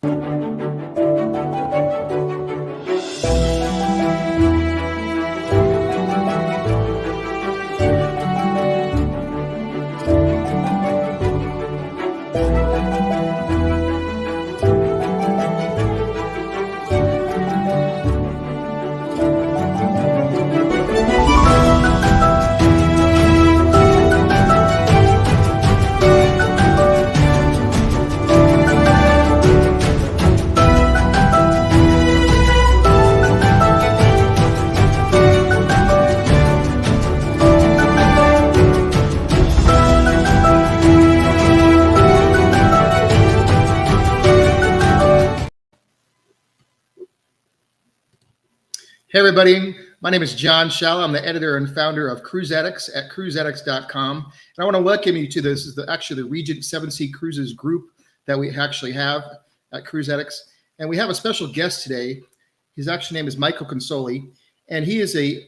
Hey, everybody. My name is John Shalla. I'm the editor and founder of Cruise Addicts at cruiseaddicts.com. And I want to welcome you to this. This is actually the Regent 7C Cruises group that we actually have at Cruise Addicts. And we have a special guest today. His actual name is Michael Consoli, and he is a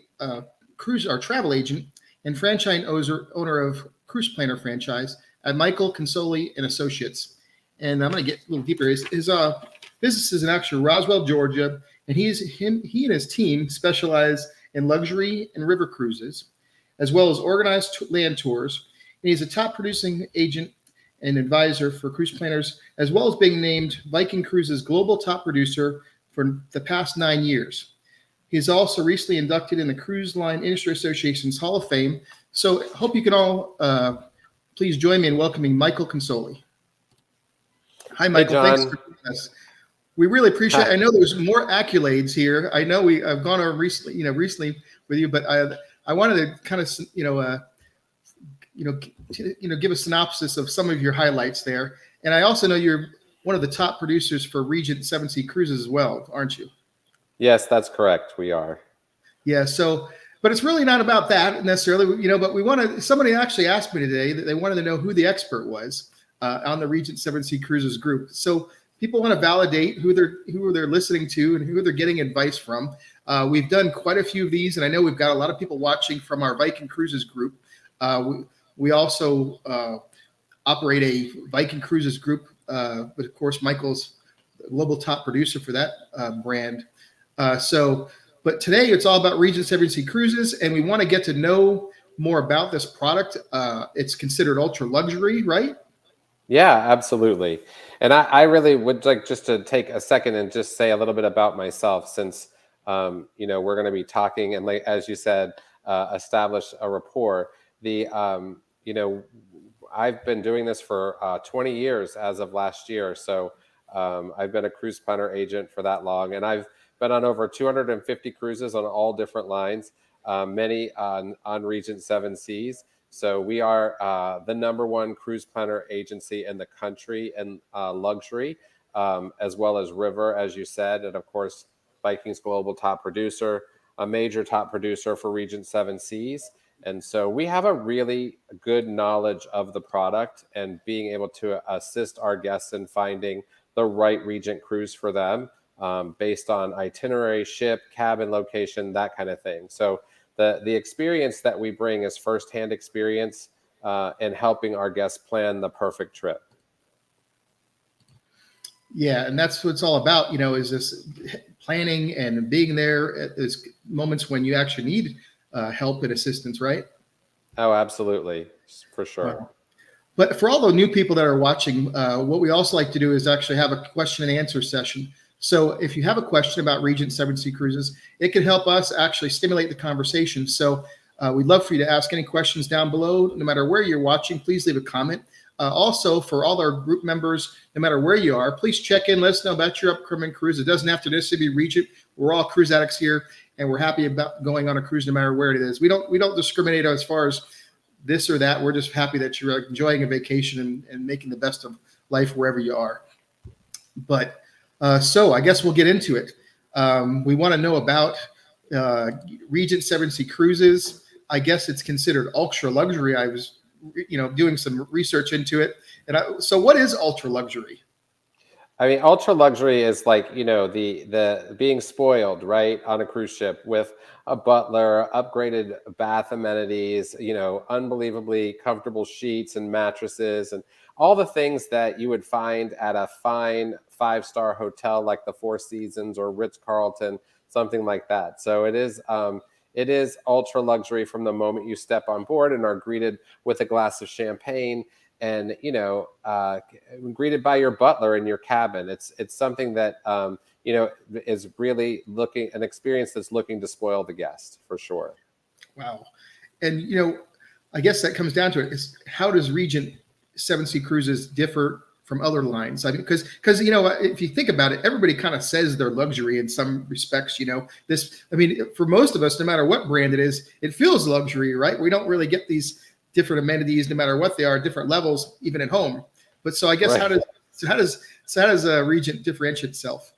cruise or travel agent and franchise owner of Cruise Planner franchise at Michael Consoli and Associates. And I'm going to get a little deeper. His business is in actually Roswell, Georgia. And he and his team specialize in luxury and river cruises, as well as organized land tours. And he's a top producing agent and advisor for cruise planners, as well as being named Viking Cruises Global Top Producer for the past 9 years. He's also recently inducted in the Cruise Line Industry Association's Hall of Fame. So hope you can all please join me in welcoming Michael Consoli. Hi, Michael. Hey, thanks for joining us. We really appreciate it. I know there's more accolades here. I know I've gone over recently with you, but I wanted to kind of, give a synopsis of some of your highlights there. And I also know you're one of the top producers for Regent 7C Cruises as well, aren't you? Yes, that's correct. We are. Yeah. So, but it's really not about that necessarily, but somebody actually asked me today that they wanted to know who the expert was on the Regent 7C Cruises group. So people want to validate who they're listening to and who they're getting advice from. We've done quite a few of these, and I know we've got a lot of people watching from our Viking Cruises group. We also operate a Viking Cruises group, but of course, Michael's the global top producer for that brand. But today it's all about Regent 7C Cruises, and we want to get to know more about this product. It's considered ultra luxury, right? Yeah, absolutely. And I really would like just to take a second and just say a little bit about myself, since we're going to be talking and, like as you said, establish a rapport. I've been doing this for 20 years as of last year. So I've been a cruise planner agent for that long, and I've been on over 250 cruises on all different lines, many on Regent 7 Seas. So we are the #1 cruise planner agency in the country in luxury, as well as river, as you said, and of course, Viking's global top producer, a major top producer for Regent 7 Seas. And so we have a really good knowledge of the product and being able to assist our guests in finding the right Regent cruise for them, based on itinerary, ship, cabin location, that kind of thing. So the experience that we bring is firsthand experience in helping our guests plan the perfect trip. Yeah, and that's what it's all about, is this planning and being there at those moments when you actually need help and assistance, right? Oh, absolutely, for sure. Wow. But for all the new people that are watching, what we also like to do is actually have a question and answer session. So if you have a question about Regent 7C Cruises, it can help us actually stimulate the conversation. So we'd love for you to ask any questions down below. No matter where you're watching, please leave a comment. Also, for all our group members, no matter where you are, please check in. Let us know about your upcoming cruise. It doesn't have to necessarily be Regent. We're all cruise addicts here, and we're happy about going on a cruise no matter where it is. We don't discriminate as far as this or that. We're just happy that you're enjoying a vacation and making the best of life wherever you are. But so I guess we'll get into it. We want to know about Regent 7C Cruises. I guess it's considered ultra luxury. I was, doing some research into it. So what is ultra luxury? I mean, ultra luxury is like, the being spoiled, right, on a cruise ship with a butler, upgraded bath amenities, unbelievably comfortable sheets and mattresses and all the things that you would find at a fine five-star hotel like the Four Seasons or Ritz-Carlton, something like that. So it is ultra luxury from the moment you step on board and are greeted with a glass of champagne and greeted by your butler in your cabin. It's something that is really looking an experience that's looking to spoil the guest for sure. Wow. And, I guess that comes down to it is how does Regent Seven Sea Cruises differ from other lines? I mean, because if you think about it, everybody kind of says they're luxury in some respects. For most of us, no matter what brand it is, it feels luxury, right? We don't really get these different amenities, no matter what they are, different levels, even at home. But so I guess Right. how does Regent differentiate itself?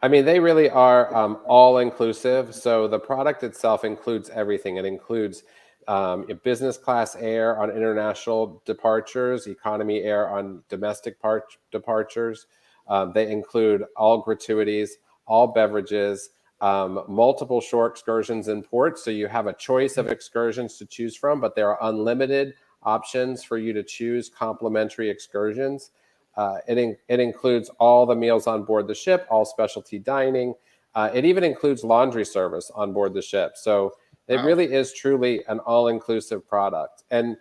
I mean, they really are all inclusive. So the product itself includes everything. It includes business class air on international departures, economy air on domestic departures. They include all gratuities, all beverages, multiple shore excursions in port. So you have a choice of excursions to choose from, but there are unlimited options for you to choose complimentary excursions. It includes all the meals on board the ship, all specialty dining. It even includes laundry service on board the ship. So it Wow. really is truly an all-inclusive product. And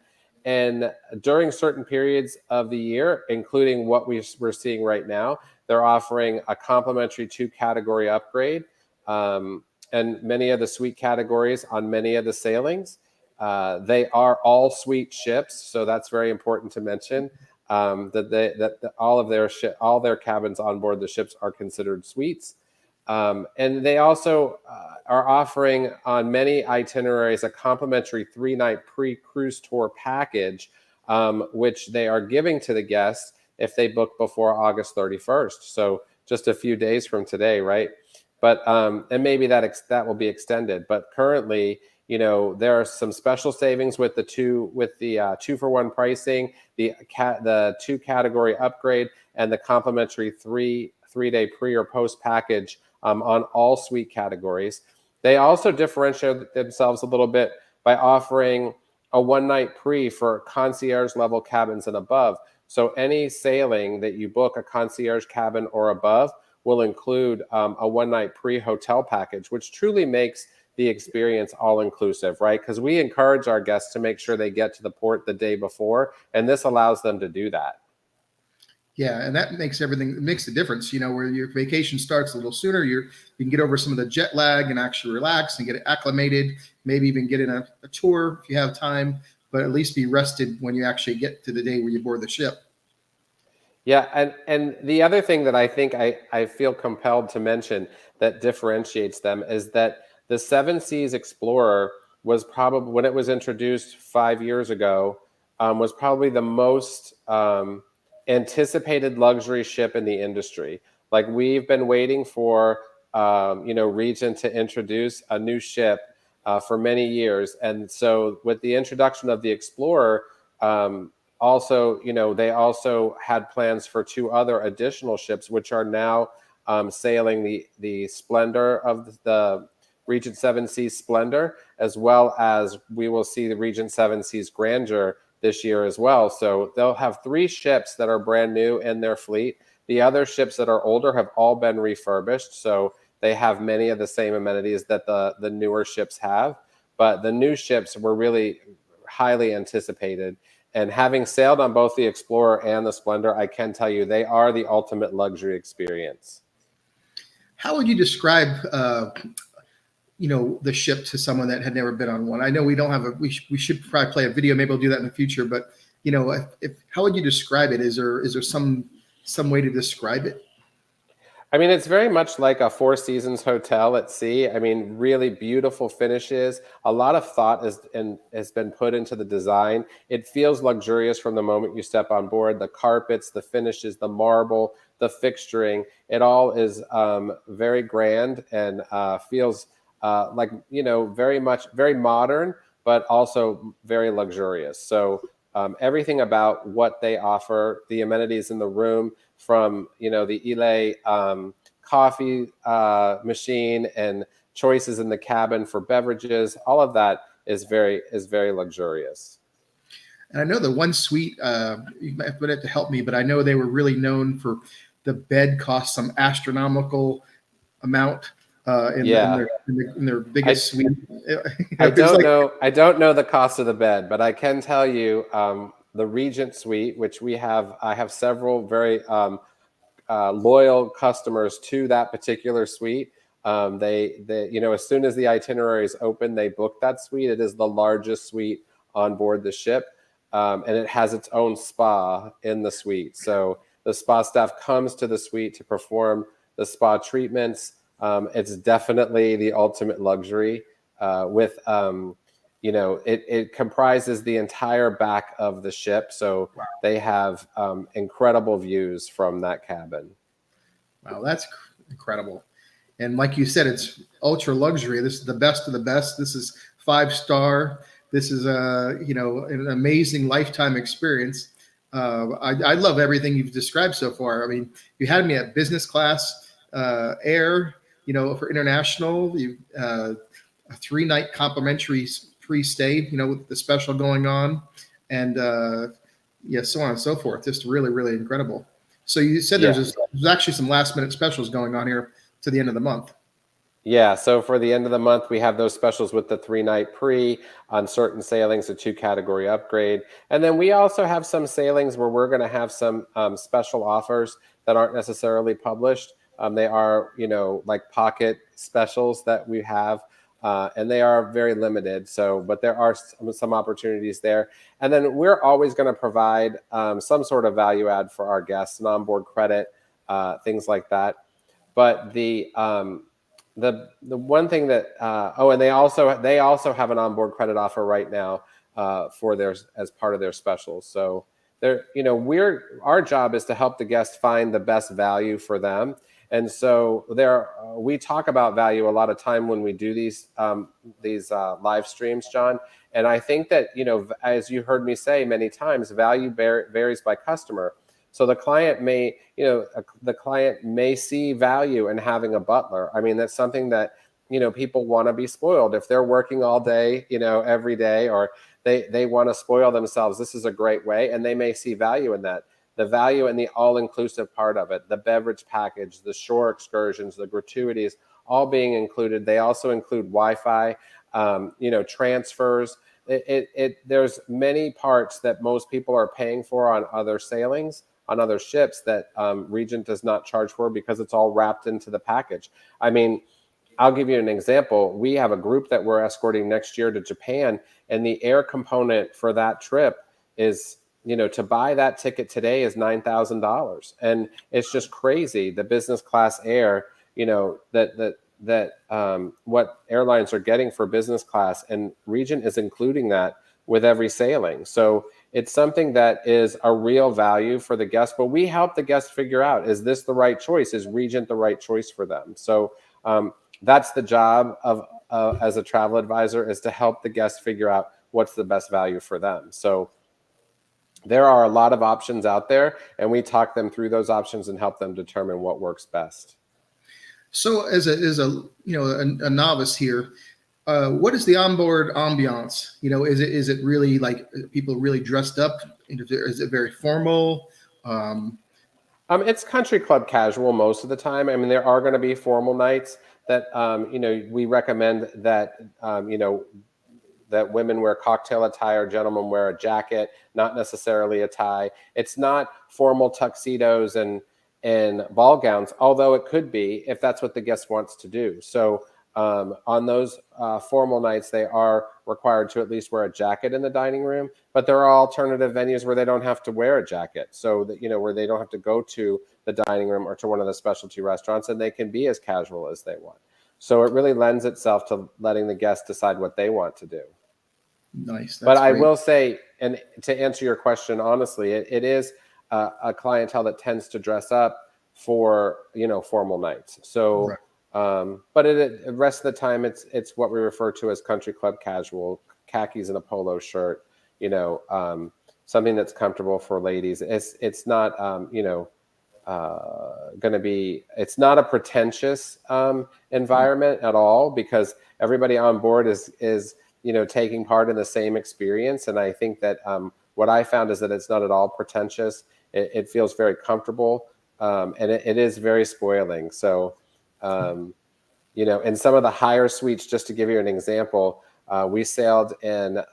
during certain periods of the year, including what we're seeing right now, they're offering a complimentary 2-category upgrade, and many of the suite categories on many of the sailings. They are all suite ships, so that's very important to mention. That all their cabins on board the ships are considered suites. And they also are offering on many itineraries a complimentary 3-night pre-cruise tour package, which they are giving to the guests if they book before August 31st. So just a few days from today, right? But and maybe that will be extended. But currently, there are some special savings with the 2-for-1 pricing, the 2-category upgrade, and the complimentary 3-day pre or post package on all suite categories. They also differentiate themselves a little bit by offering a 1-night pre for concierge level cabins and above. So any sailing that you book a concierge cabin or above will include a 1-night pre-hotel package, which truly makes the experience all inclusive, right? Because we encourage our guests to make sure they get to the port the day before, and this allows them to do that. Yeah, and that makes the difference. Where your vacation starts a little sooner, you can get over some of the jet lag and actually relax and get acclimated. Maybe even get in a tour if you have time, but at least be rested when you actually get to the day where you board the ship. Yeah, and the other thing that I think I feel compelled to mention that differentiates them is that the Seven Seas Explorer was probably, when it was introduced 5 years ago, was probably the most anticipated luxury ship in the industry. Like, we've been waiting for Regent to introduce a new ship for many years, and so with the introduction of the Explorer. Also, they also had plans for 2 other additional ships, which are now sailing the Splendor of the Regent Seven Seas Splendor, as well as we will see the Regent Seven Seas Grandeur this year as well. So they'll have 3 ships that are brand new in their fleet. The other ships that are older have all been refurbished, so they have many of the same amenities that the newer ships have. But the new ships were really highly anticipated. And having sailed on both the Explorer and the Splendor, I can tell you they are the ultimate luxury experience. How would you describe, the ship to someone that had never been on one? I know we don't have we should probably play a video. Maybe we'll do that in the future. But how would you describe it? Is there some way to describe it? I mean, it's very much like a Four Seasons hotel at sea. I mean, really beautiful finishes. A lot of thought has been put into the design. It feels luxurious from the moment you step on board. The carpets, the finishes, the marble, the fixturing, it all is very grand and feels like, very modern, but also very luxurious. So everything about what they offer, the amenities in the room, from the Ile coffee machine and choices in the cabin for beverages. All of that is very luxurious. And I know the one suite, you might have to help me, but I know they were really known for the bed cost some astronomical amount in their biggest suite. I don't know the cost of the bed, but I can tell you the Regent suite, which I have several very loyal customers to that particular suite. They as soon as the itineraries open, they book that suite. It is the largest suite on board the ship, and it has its own spa in the suite. So the spa staff comes to the suite to perform the spa treatments. It's definitely the ultimate luxury. It comprises the entire back of the ship, so Wow. they have incredible views from that cabin. Wow, that's incredible. And like you said, it's ultra luxury. This is the best of the best. This is 5-star. This is an amazing lifetime experience. I love everything you've described so far. I mean, you had me at business class, air, for international, a 3-night complimentary free stay, with the special going on, and so on and so forth. Just really, really incredible. So you said there's actually some last minute specials going on here to the end of the month. Yeah, so for the end of the month, we have those specials with the 3-night pre on certain sailings, a 2-category upgrade. And then we also have some sailings where we're going to have some special offers that aren't necessarily published. They are, like pocket specials that we have, and they are very limited. So, but there are some opportunities there. And then we're always going to provide some sort of value add for our guests, an onboard credit, things like that. But the one thing that and they also have an onboard credit offer right now for theirs as part of their specials. So our job is to help the guest find the best value for them. And so we talk about value a lot of time when we do these live streams, John. And I think that, as you heard me say many times, value varies by customer. So the client may see value in having a butler. I mean, that's something that, people want to be spoiled. If they're working all day, every day, or they want to spoil themselves, this is a great way. And they may see value in that. The value in the all-inclusive part of it, the beverage package, the shore excursions, the gratuities, all being included. They also include Wi-Fi, transfers. There's many parts that most people are paying for on other sailings, on other ships, that Regent does not charge for because it's all wrapped into the package. I mean, I'll give you an example. We have a group that we're escorting next year to Japan, and the air component for that trip is, to buy that ticket today is $9,000. And it's just crazy. The business class air, what airlines are getting for business class, and Regent is including that with every sailing. So it's something that is a real value for the guest, but we help the guest figure out, is this the right choice? Is Regent the right choice for them? So that's the job of as a travel advisor, is to help the guest figure out what's the best value for them. So there are a lot of options out there, and we talk them through those options and help them determine what works best. So as a novice here, what is the onboard ambiance? Is it really like people really dressed up? Is it very formal? It's country club casual most of the time. I mean, there are going to be formal nights that we recommend that that women wear cocktail attire, gentlemen wear a jacket, not necessarily a tie. It's not formal tuxedos and ball gowns, although it could be if that's what the guest wants to do. So on those formal nights, they are required to at least wear a jacket in the dining room, but there are alternative venues where they don't have to wear a jacket, so that, where they don't have to go to the dining room or to one of the specialty restaurants, and they can be as casual as they want. So it really lends itself to letting the guests decide what they want to do. Nice. But I will say, and to answer your question honestly, it is a clientele that tends to dress up for formal nights. So, right. But the rest of the time, it's what we refer to as country club casual, khakis and a polo shirt. something that's comfortable for ladies. It's not going to be, it's not a pretentious environment at all, because everybody on board is taking part in the same experience. And I think that what I found is that it's not at all pretentious. It feels very comfortable, and it is very spoiling. So in some of the higher suites, just to give you an example, we sailed in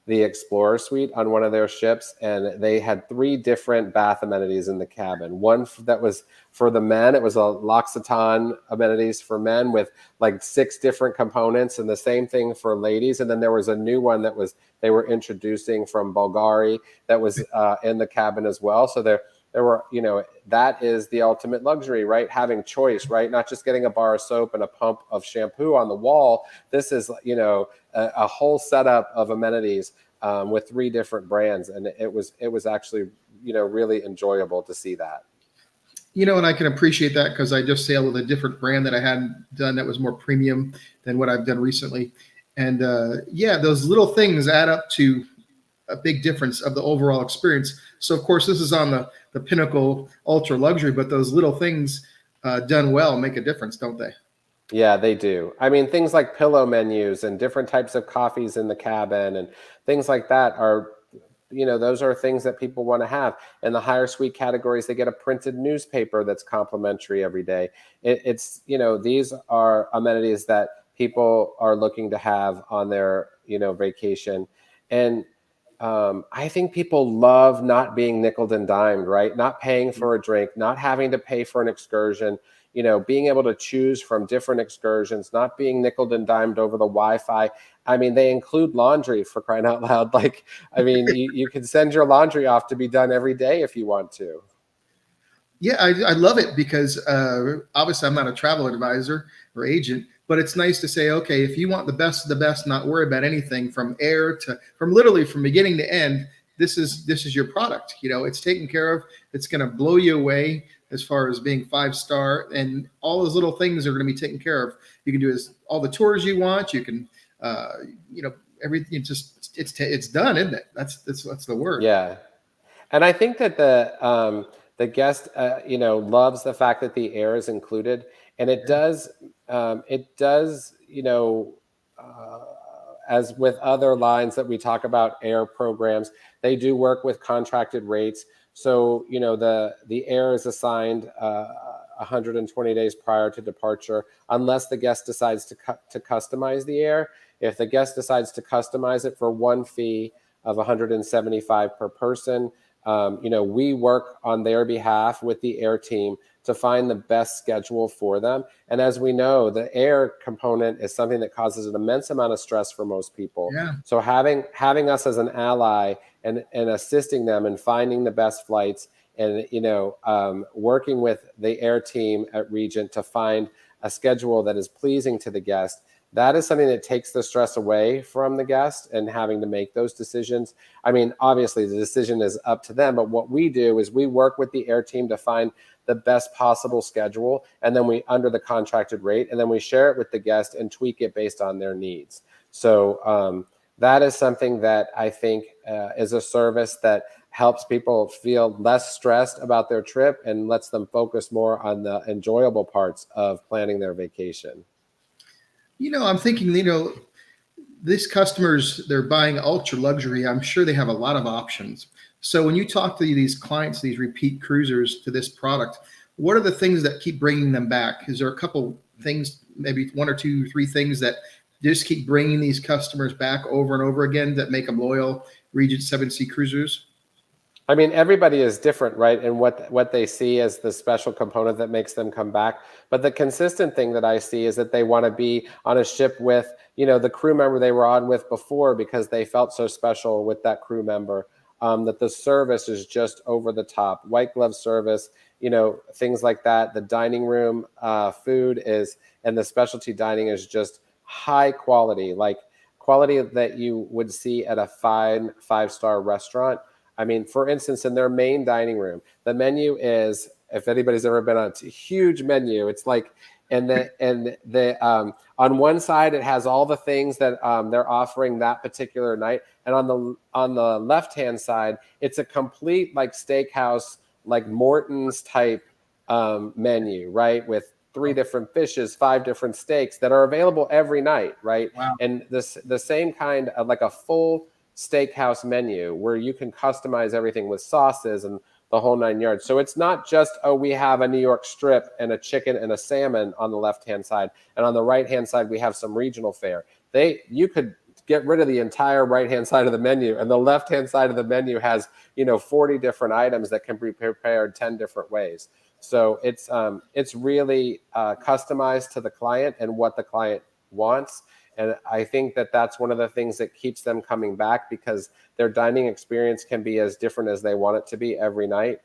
the Explorer suite on one of their ships, and they had 3 different bath amenities in the cabin. One that was for the men, it was a L'Occitane amenities for men with like 6 different components, and the same thing for ladies. And then there was a new one that they were introducing from Bulgari that was in the cabin as well. So there were, that is the ultimate luxury, right? Having choice, right? Not just getting a bar of soap and a pump of shampoo on the wall. This is, a whole setup of amenities with 3 different brands. And it was actually, really enjoyable to see that. And I can appreciate that because I just sailed with a different brand that I hadn't done that was more premium than what I've done recently. And those little things add up to a big difference of the overall experience. So of course, this is on the pinnacle ultra luxury, but those little things done well make a difference, don't they? Yeah, they do. I mean, things like pillow menus and different types of coffees in the cabin and things like that are, those are things that people want to have. In the higher suite categories, they get a printed newspaper that's complimentary every day. It's these are amenities that people are looking to have on their, vacation. And I think people love not being nickeled and dimed, right? Not paying for a drink, not having to pay for an excursion, being able to choose from different excursions, not being nickeled and dimed over the Wi-Fi. I mean, they include laundry, for crying out loud. Like, I mean, you can send your laundry off to be done every day if you want to. Yeah, I love it because obviously I'm not a travel advisor or agent, but it's nice to say, okay, if you want the best of the best, not worry about anything from literally from beginning to end, this is your product. It's taken care of. It's going to blow you away as far as being 5-star, and all those little things are going to be taken care of. You can do all the tours you want. You can, everything. It's done, isn't it? That's the word. Yeah, and I think that the guest, loves the fact that the air is included, and it does, as with other lines that we talk about, air programs, they do work with contracted rates. So, the air is assigned 120 days prior to departure, unless the guest decides to customize the air. If the guest decides to customize it for one fee of $175 per person, we work on their behalf with the air team to find the best schedule for them. And as we know, the air component is something that causes an immense amount of stress for most people. Yeah. So having us as an ally and assisting them in finding the best flights and, working with the air team at Regent to find a schedule that is pleasing to the guest, that is something that takes the stress away from the guest and having to make those decisions. I mean, obviously the decision is up to them, but what we do is we work with the air team to find the best possible schedule, and then we under the contracted rate, and then we share it with the guest and tweak it based on their needs. So that is something that I think is a service that helps people feel less stressed about their trip and lets them focus more on the enjoyable parts of planning their vacation. I'm thinking, these customers, they're buying ultra luxury. I'm sure they have a lot of options. So when you talk to these clients, these repeat cruisers to this product, what are the things that keep bringing them back? Is there a couple things, maybe 1 or 2 or 3 things that just keep bringing these customers back over and over again that make them loyal Regent 7C cruisers? I mean, everybody is different, right? And what they see as the special component that makes them come back. But the consistent thing that I see is that they want to be on a ship with, the crew member they were on with before because they felt so special with that crew member. That the service is just over the top, white glove service, things like that. The dining room food and the specialty dining is just high quality, like quality that you would see at a fine 5-star restaurant. I mean, for instance, in their main dining room, the menu is, if anybody's ever been on a huge menu, it's like and the on one side it has all the things that they're offering that particular night, and on the left hand side it's a complete like steakhouse, like Morton's type menu, right, with 3 different fishes, 5 different steaks that are available every night, right? Wow. And the same kind of like a full steakhouse menu where you can customize everything with sauces and the whole 9 yards. So it's not just, oh, we have a New York strip and a chicken and a salmon on the left-hand side, and on the right-hand side we have some regional fare. You could get rid of the entire right-hand side of the menu, and the left-hand side of the menu has 40 different items that can be prepared 10 different ways. So it's really customized to the client and what the client wants. And I think that that's one of the things that keeps them coming back, because their dining experience can be as different as they want it to be every night.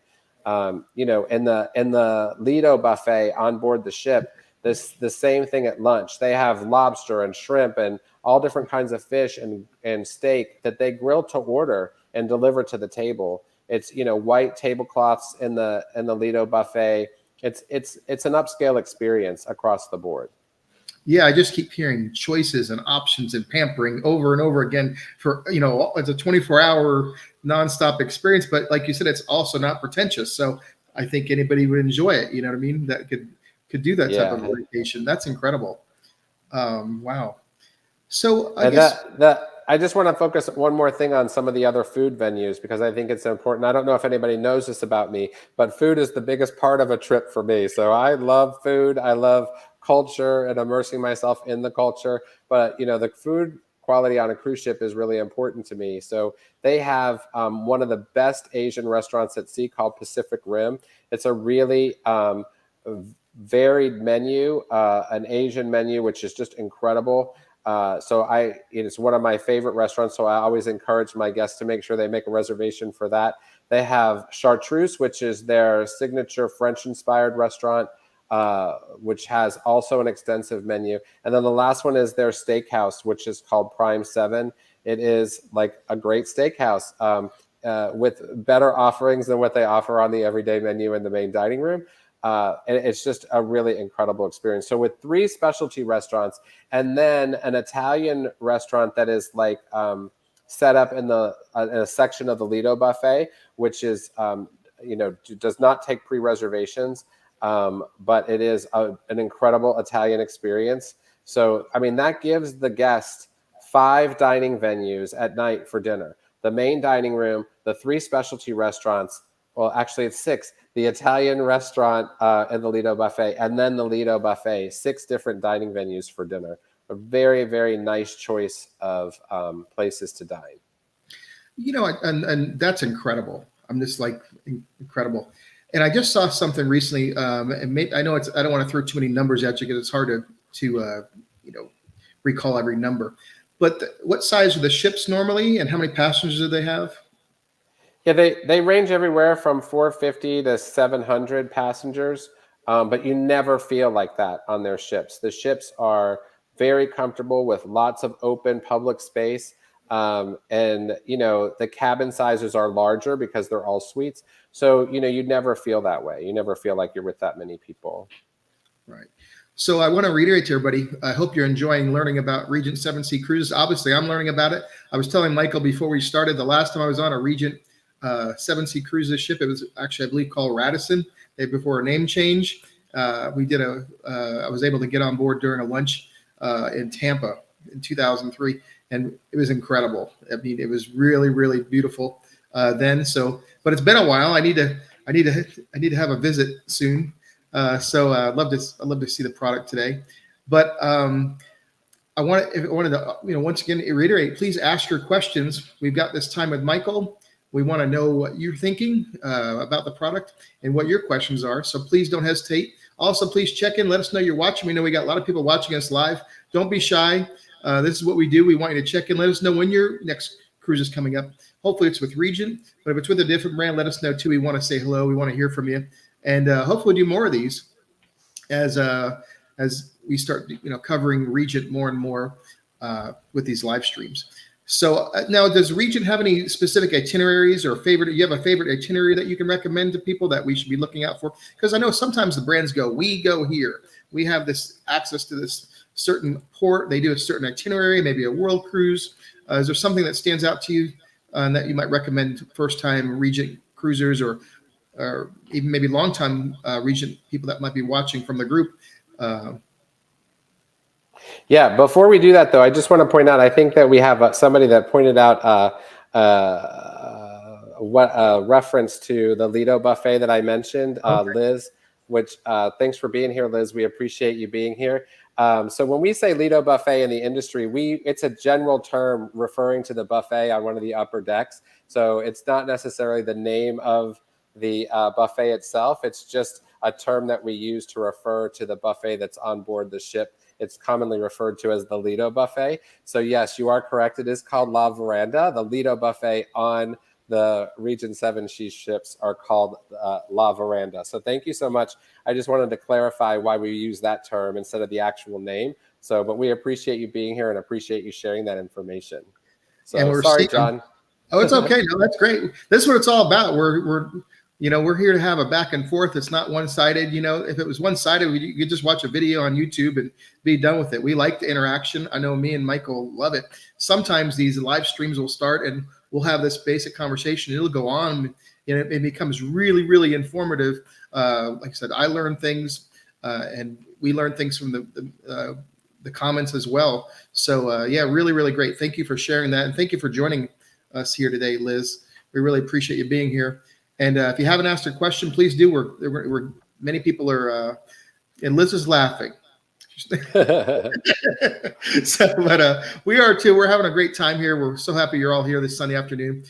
In the Lido Buffet on board the ship, the same thing at lunch. They have lobster and shrimp and all different kinds of fish and steak that they grill to order and deliver to the table. It's white tablecloths in the Lido Buffet. It's an upscale experience across the board. Yeah, I just keep hearing choices and options and pampering over and over again for, it's a 24-hour nonstop experience. But like you said, it's also not pretentious. So I think anybody would enjoy it. You know what I mean? That could do that type of vacation. That's incredible. Wow. So I guess I just want to focus one more thing on some of the other food venues, because I think it's important. I don't know if anybody knows this about me, but food is the biggest part of a trip for me. So I love food. I love culture and immersing myself in the culture. But, the food quality on a cruise ship is really important to me. So they have one of the best Asian restaurants at sea called Pacific Rim. It's a really varied menu, an Asian menu, which is just incredible. It's one of my favorite restaurants, so I always encourage my guests to make sure they make a reservation for that. They have Chartreuse, which is their signature French-inspired restaurant, which has also an extensive menu. And then the last one is their steakhouse, which is called Prime 7. It is like a great steakhouse with better offerings than what they offer on the everyday menu in the main dining room. And it's just a really incredible experience. So with 3 specialty restaurants and then an Italian restaurant that is like set up in a section of the Lido Buffet, which is, does not take pre-reservations, but it is an incredible Italian experience. So, that gives the guest 5 dining venues at night for dinner. The main dining room, the 3 specialty restaurants, well, actually it's 6. The Italian restaurant and the Lido Buffet, and then the Lido Buffet, 6 different dining venues for dinner. A very, very nice choice of places to dine. And that's incredible. I'm just like incredible. And I just saw something recently. I know I don't want to throw too many numbers at you because it's hard to recall every number. But what size are the ships normally, and how many passengers do they have? Yeah, they range everywhere from 450 to 700 passengers, but you never feel like that on their ships. The ships are very comfortable with lots of open public space, and the cabin sizes are larger because they're all suites. So you never feel that way. You never feel like you're with that many people. Right. So I want to reiterate to everybody, I hope you're enjoying learning about Regent 7 Sea Cruises. Obviously, I'm learning about it. I was telling Michael before we started, the last time I was on a Regent 7 Sea Cruises ship, it was actually, I believe, called Radisson. Before a name change, I was able to get on board during a lunch in Tampa in 2003, and it was incredible. It was really, really beautiful then. So, but it's been a while. I need to have a visit soon. So I'd love to see the product today. But I wanted to once again reiterate. Please ask your questions. We've got this time with Michael. We want to know what you're thinking about the product and what your questions are. So please don't hesitate. Also, please check in. Let us know you're watching. We know we got a lot of people watching us live. Don't be shy. This is what we do. We want you to check in. Let us know when your next cruise is coming up. Hopefully it's with Regent, but if it's with a different brand, let us know too. We want to say hello. We want to hear from you. And hopefully do more of these as we start covering Regent more and more with these live streams. So now, does Regent have any specific itineraries or favorite? You have a favorite itinerary that you can recommend to people that we should be looking out for? Because I know sometimes the brands go, we go here. We have this access to this certain port. They do a certain itinerary, maybe a world cruise. Is there something that stands out to you that you might recommend first-time Regent cruisers or even maybe long-time Regent people that might be watching from the group? Yeah, before we do that, though, I just want to point out, I think that we have somebody that pointed out what reference to the Lido Buffet that I mentioned, Okay. Liz, which thanks for being here, Liz. We appreciate you being here. So when we say Lido Buffet in the industry, it's a general term referring to the buffet on one of the upper decks. So it's not necessarily the name of the buffet itself. It's just a term that we use to refer to the buffet that's on board the ship. It's commonly referred to as the Lido Buffet. So yes, you are correct. It is called La Veranda. The Lido Buffet on the Regent 7 ships are called La Veranda. So thank you so much. I just wanted to clarify why we use that term instead of the actual name. So, but we appreciate you being here and appreciate you sharing that information. So And we're sorry, seeing, John. Oh, it's okay. No, that's great. This is what it's all about. We're here to have a back and forth. It's not one-sided. If it was one-sided, you could just watch a video on YouTube and be done with it. We like the interaction. I know me and Michael love it. Sometimes these live streams will start and we'll have this basic conversation. It'll go on and it becomes really, really informative. Like I said, I learn things and we learn things from the comments as well. So yeah, really, really great. Thank you for sharing that. And thank you for joining us here today, Liz. We really appreciate you being here. And if you haven't asked a question, please do. We're many people are, and Liz is laughing. So, but we are too. We're having a great time here. We're so happy you're all here this Sunday afternoon.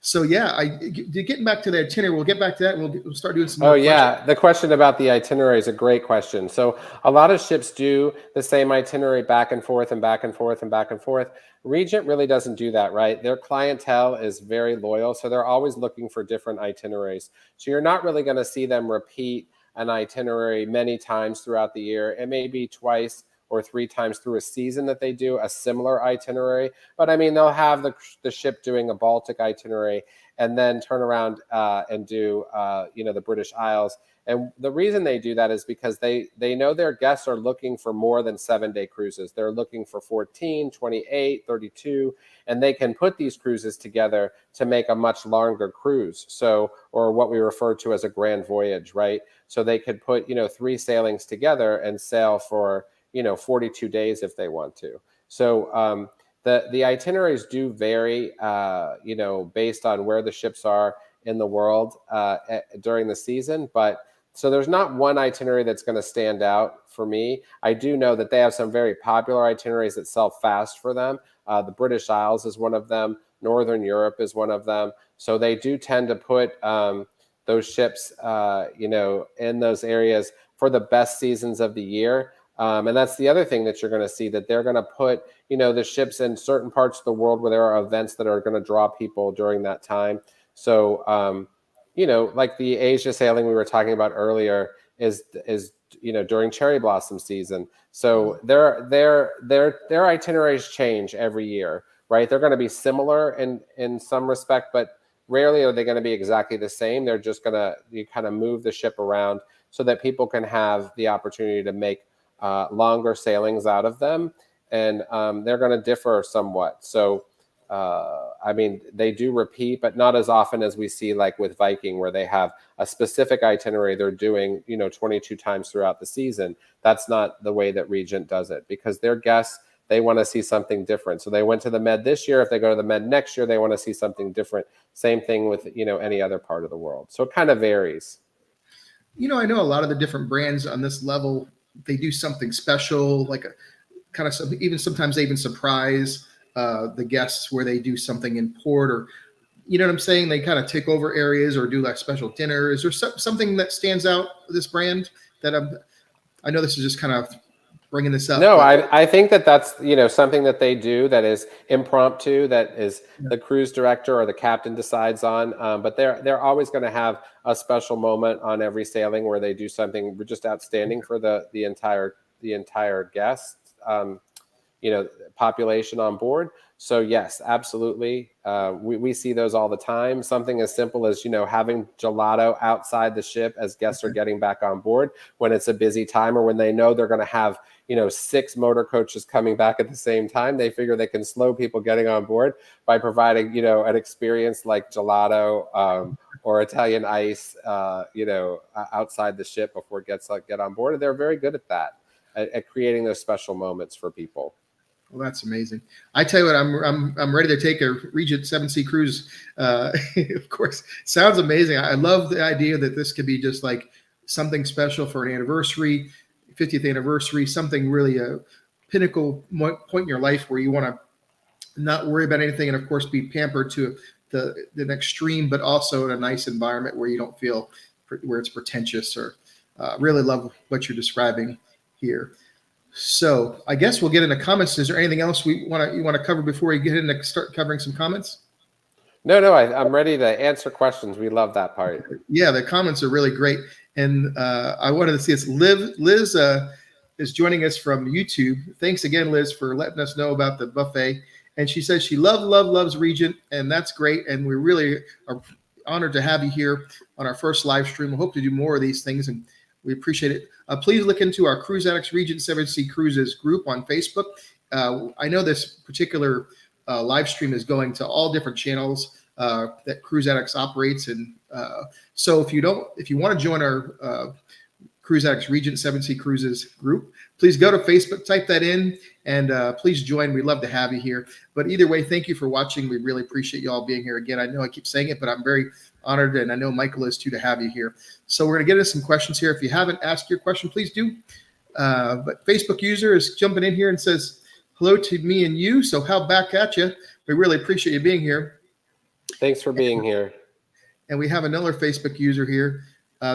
So yeah, getting back to the itinerary, we'll get back to that. And we'll start doing some more yeah, the question about the itinerary is a great question. So a lot of ships do the same itinerary back and forth and back and forth and back and forth. Regent really doesn't do that, right? Their clientele is very loyal, so they're always looking for different itineraries. So you're not really going to see them repeat an itinerary many times throughout the year. It may be twice or 3 times through a season that they do a similar itinerary. But I mean, they'll have the ship doing a Baltic itinerary and then turn around and do, the British Isles. And the reason they do that is because they know their guests are looking for more than 7-day cruises. They're looking for 14, 28, 32, and they can put these cruises together to make a much longer cruise. So, or what we refer to as a grand voyage, right? So they could put, 3 sailings together and sail for, 42 days if they want to. So the itineraries do vary, based on where the ships are in the world during the season. But so there's not one itinerary that's going to stand out for me. I do know that they have some very popular itineraries that sell fast for them. The British Isles is one of them. Northern Europe is one of them. So they do tend to put those ships, in those areas for the best seasons of the year. And that's the other thing that you're going to see, that they're going to put, the ships in certain parts of the world where there are events that are going to draw people during that time. So, like the Asia sailing we were talking about earlier is during cherry blossom season. So their itineraries change every year, right? They're going to be similar in some respect, but rarely are they going to be exactly the same. They're just going to kind of move the ship around so that people can have the opportunity to make longer sailings out of them, and they're going to differ somewhat. So, they do repeat, but not as often as we see like with Viking, where they have a specific itinerary they're doing, 22 times throughout the season. That's not the way that Regent does it, because their guests, they want to see something different. So they went to the Med this year. If they go to the Med next year, they want to see something different. Same thing with, any other part of the world. So it kind of varies. I know a lot of the different brands on this level, they do something special, like a kind of something, even sometimes they even surprise the guests where they do something in port, or, you know what I'm saying? They kind of take over areas or do like special dinner. Is there something that stands out with this brand that I know this is just kind of bringing this up? No, I think that's, something that they do that is impromptu, that is the cruise director or the captain decides on. But they're always going to have a special moment on every sailing where they do something just outstanding for the entire guest. population on board. So yes, absolutely. We see those all the time. Something as simple as, having gelato outside the ship as guests are getting back on board when it's a busy time, or when they know they're going to have, 6 motor coaches coming back at the same time. They figure they can slow people getting on board by providing, an experience like gelato, or Italian ice, outside the ship before guests get on board. And they're very good at that, at creating those special moments for people. Well, that's amazing. I tell you what, I'm ready to take a Regent 7C cruise. Of course, sounds amazing. I love the idea that this could be just like something special for an anniversary, 50th anniversary, something really a pinnacle point in your life where you want to not worry about anything, and of course be pampered to the extreme, but also in a nice environment where you don't feel where it's pretentious. Or really love what you're describing here. So I guess we'll get into comments. Is there anything else you want to cover before we get into start covering some comments? No, I'm ready to answer questions. We love that part. Yeah, the comments are really great. And I wanted to see it's Liz is joining us from YouTube. Thanks again, Liz, for letting us know about the buffet. And she says she loves Regent, and that's great. And we really are honored to have you here on our first live stream. We hope to do more of these things, and we appreciate it. Please look into our Cruise Addicts Regent 7C Cruises group on Facebook. I know this particular live stream is going to all different channels that Cruise Addicts operates, and so if you want to join our Cruise Addicts Regent 7C Cruises group, please go to Facebook, type that in, and please join. We'd love to have you here. But either way, thank you for watching. We really appreciate you all being here again. I know I keep saying it, but I'm very honored, and I know Michael is too, to have you here. So we're going to get into some questions here. If you haven't asked your question, please do. But Facebook user is jumping in here and says, hello to me and you. So how back at you. We really appreciate you being here. Thanks for being here. And we have another Facebook user here.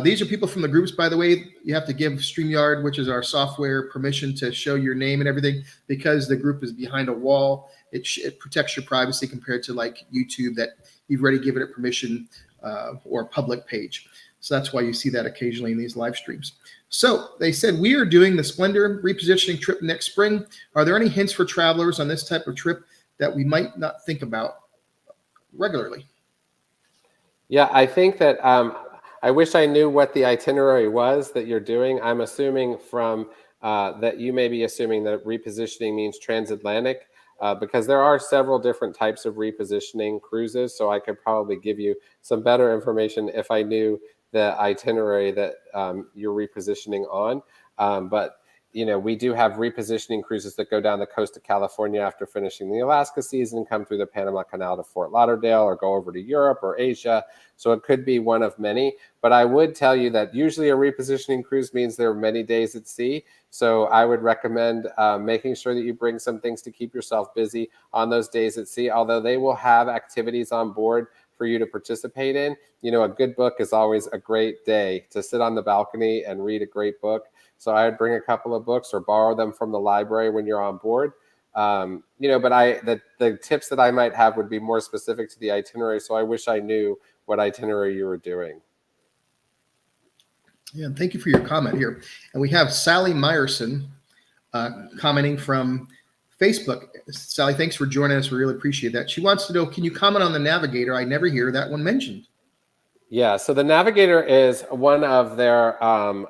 These are people from the groups, by the way. You have to give StreamYard, which is our software, permission to show your name and everything, because the group is behind a wall. It protects your privacy compared to like YouTube, that you've already given it permission, or a public page. So that's why you see that occasionally in these live streams. So they said, we are doing the Splendor repositioning trip next spring. Are there any hints for travelers on this type of trip that we might not think about regularly? Yeah, I think that I wish I knew what the itinerary was that you're doing. I'm assuming from that you may be assuming that repositioning means transatlantic, because there are several different types of repositioning cruises. So I could probably give you some better information if I knew the itinerary that you're repositioning on. But we do have repositioning cruises that go down the coast of California after finishing the Alaska season, come through the Panama Canal to Fort Lauderdale, or go over to Europe or Asia. So it could be one of many. But I would tell you that usually a repositioning cruise means there are many days at sea. So I would recommend making sure that you bring some things to keep yourself busy on those days at sea, although they will have activities on board for you to participate in. A good book is always a great day to sit on the balcony and read a great book. So I would bring a couple of books or borrow them from the library when you're on board. But the tips that I might have would be more specific to the itinerary. So I wish I knew what itinerary you were doing. Yeah, and thank you for your comment here. And we have Sally Meyerson commenting from Facebook. Sally, thanks for joining us. We really appreciate that. She wants to know, can you comment on the Navigator? I never hear that one mentioned. Yeah, so the Navigator is one of their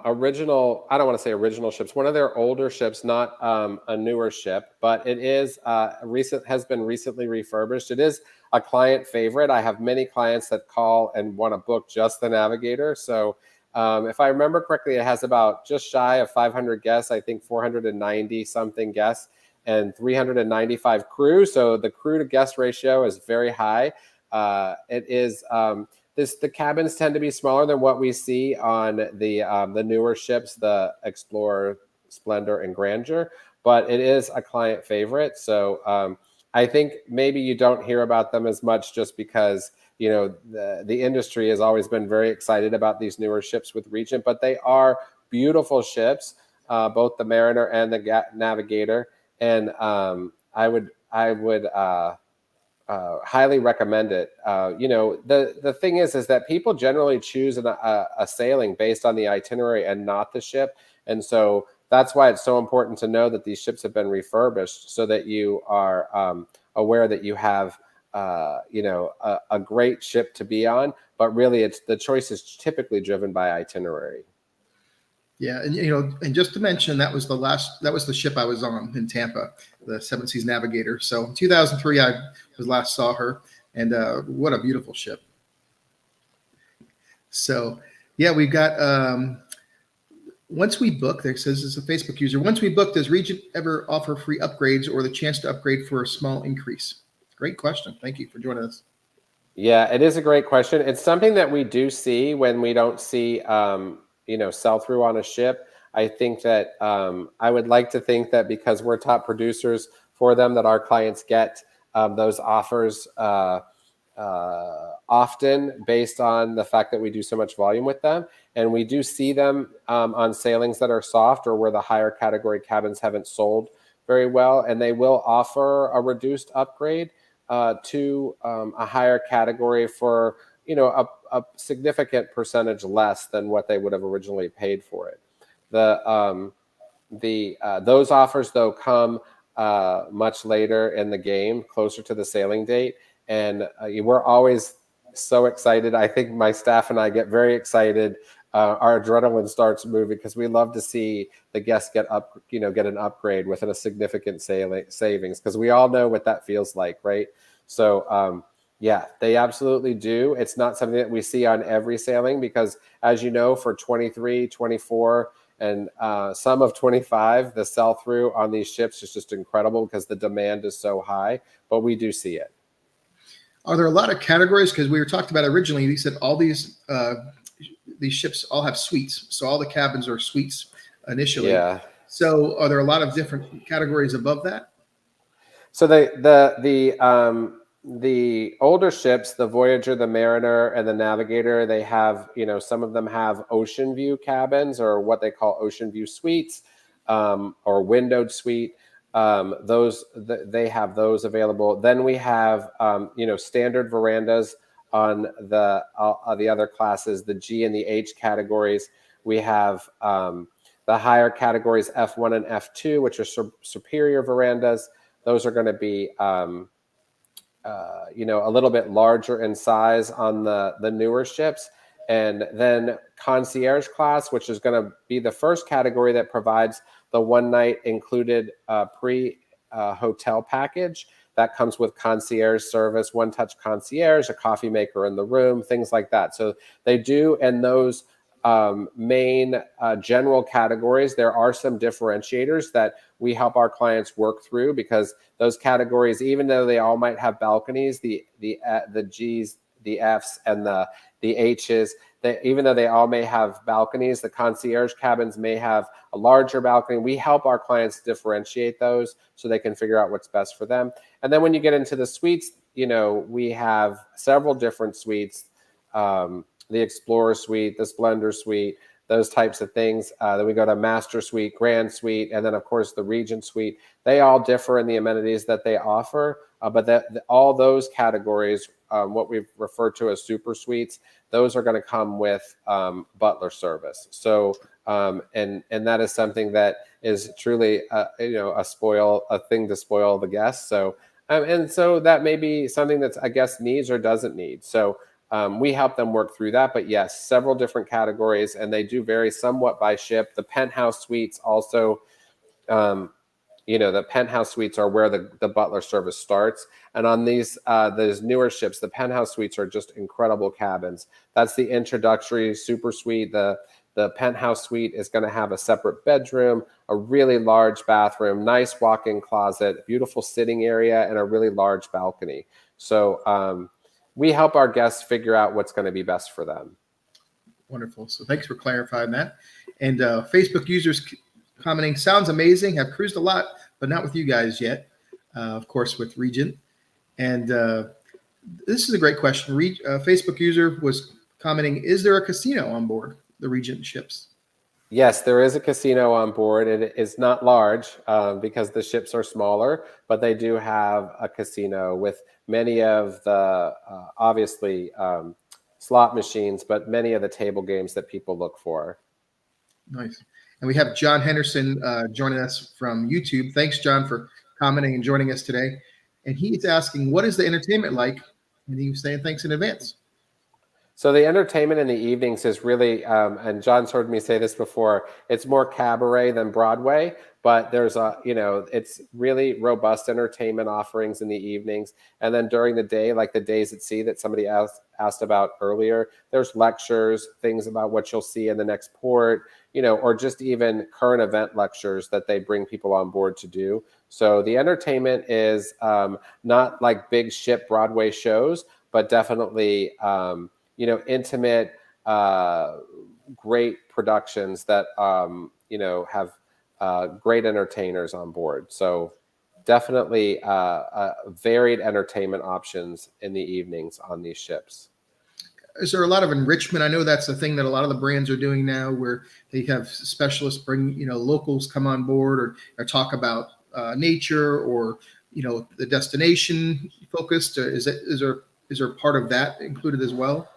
original, I don't want to say original ships, one of their older ships, not a newer ship, but it is has been recently refurbished. It is a client favorite. I have many clients that call and want to book just the Navigator. So if I remember correctly, it has about just shy of 500 guests, I think 490 something guests, and 395 crew. So the crew to guest ratio is very high. It is the cabins tend to be smaller than what we see on the newer ships, the Explorer, Splendor, and Grandeur, but it is a client favorite. So I think maybe you don't hear about them as much just because the industry has always been very excited about these newer ships with Regent, but they are beautiful ships, both the Mariner and the Navigator, and I would highly recommend it. The thing is that people generally choose a sailing based on the itinerary and not the ship. And so that's why it's so important to know that these ships have been refurbished, so that you are aware that you have a great ship to be on. But really, it's the choice is typically driven by itinerary. Yeah, and just to mention, that was the ship I was on in Tampa, the Seven Seas Navigator. So in 2003, I last saw her, and what a beautiful ship. So yeah, we've got once we book, there says it's a Facebook user. Once we book, does Regent ever offer free upgrades or the chance to upgrade for a small increase? Great question. Thank you for joining us. Yeah, it is a great question. It's something that we do see when we don't see sell through on a ship. I think that I would like to think that because we're top producers for them, that our clients get those offers often, based on the fact that we do so much volume with them. And we do see them on sailings that are soft, or where the higher category cabins haven't sold very well, and they will offer a reduced upgrade to a higher category for a significant percentage less than what they would have originally paid for it. Those offers, though, come much later in the game, closer to the sailing date, and we're always so excited. I think my staff and I get very excited. Our adrenaline starts moving because we love to see the guests get an upgrade within a significant savings, because we all know what that feels like, right? So yeah, they absolutely do. It's not something that we see on every sailing, because as you know, for 23, 24, and some of 25, the sell through on these ships is just incredible because the demand is so high, but we do see it. Are there a lot of categories? Because we were talked about originally, you said all these ships all have suites. So all the cabins are suites initially. Yeah. So are there a lot of different categories above that? So the older ships, the Voyager, the Mariner, and the Navigator, they have, some of them have ocean view cabins, or what they call ocean view suites, or windowed suite. They have those available. Then we have standard verandas on the other classes, the G and the H categories. We have the higher categories, F1 and F2, which are superior verandas. Those are going to be a little bit larger in size on the newer ships. And then concierge class, which is going to be the first category that provides the one night included hotel package that comes with concierge service, one touch concierge, a coffee maker in the room, things like that. So they do, and those main general categories, there are some differentiators that we help our clients work through, because those categories, even though they all might have balconies, the G's, the F's, and the H's, even though they all may have balconies, the concierge cabins may have a larger balcony. We help our clients differentiate those so they can figure out what's best for them. And then when you get into the suites, we have several different suites. The Explorer Suite, the Splendor Suite, those types of things. Then we go to Master Suite, Grand Suite, and then of course the Regent Suite. They all differ in the amenities that they offer, but all those categories, what we refer to as super suites, those are going to come with butler service. So and that is something that is truly a thing to spoil the guests. So and so that may be something that's a guest needs or doesn't need. So we help them work through that. But yes, several different categories, and they do vary somewhat by ship. The penthouse suites also, the penthouse suites are where the butler service starts. And on these newer ships, the penthouse suites are just incredible cabins. That's the introductory super suite. The penthouse suite is going to have a separate bedroom, a really large bathroom, nice walk-in closet, beautiful sitting area, and a really large balcony. So we help our guests figure out what's going to be best for them. Wonderful. So thanks for clarifying that. And Facebook users commenting, sounds amazing. Have cruised a lot, but not with you guys yet. Of course, with Regent. And this is a great question. Facebook user was commenting, is there a casino on board the Regent ships? Yes, there is a casino on board. It is not large because the ships are smaller, but they do have a casino with many of the, obviously, slot machines, but many of the table games that people look for. Nice. And we have John Henderson joining us from YouTube. Thanks, John, for commenting and joining us today. And he's asking, what is the entertainment like? And he was saying thanks in advance. So the entertainment in the evenings is really, and John's heard me say this before, it's more cabaret than Broadway, but there's it's really robust entertainment offerings in the evenings. And then during the day, like the days at sea that somebody asked about earlier, there's lectures, things about what you'll see in the next port, or just even current event lectures that they bring people on board to do. So the entertainment is not like big ship Broadway shows, but definitely, intimate, great productions that, have great entertainers on board. So definitely varied entertainment options in the evenings on these ships. Is there a lot of enrichment? I know that's the thing that a lot of the brands are doing now, where they have specialists bring, locals come on board or talk about nature or, the destination focused. Is there part of that included as well?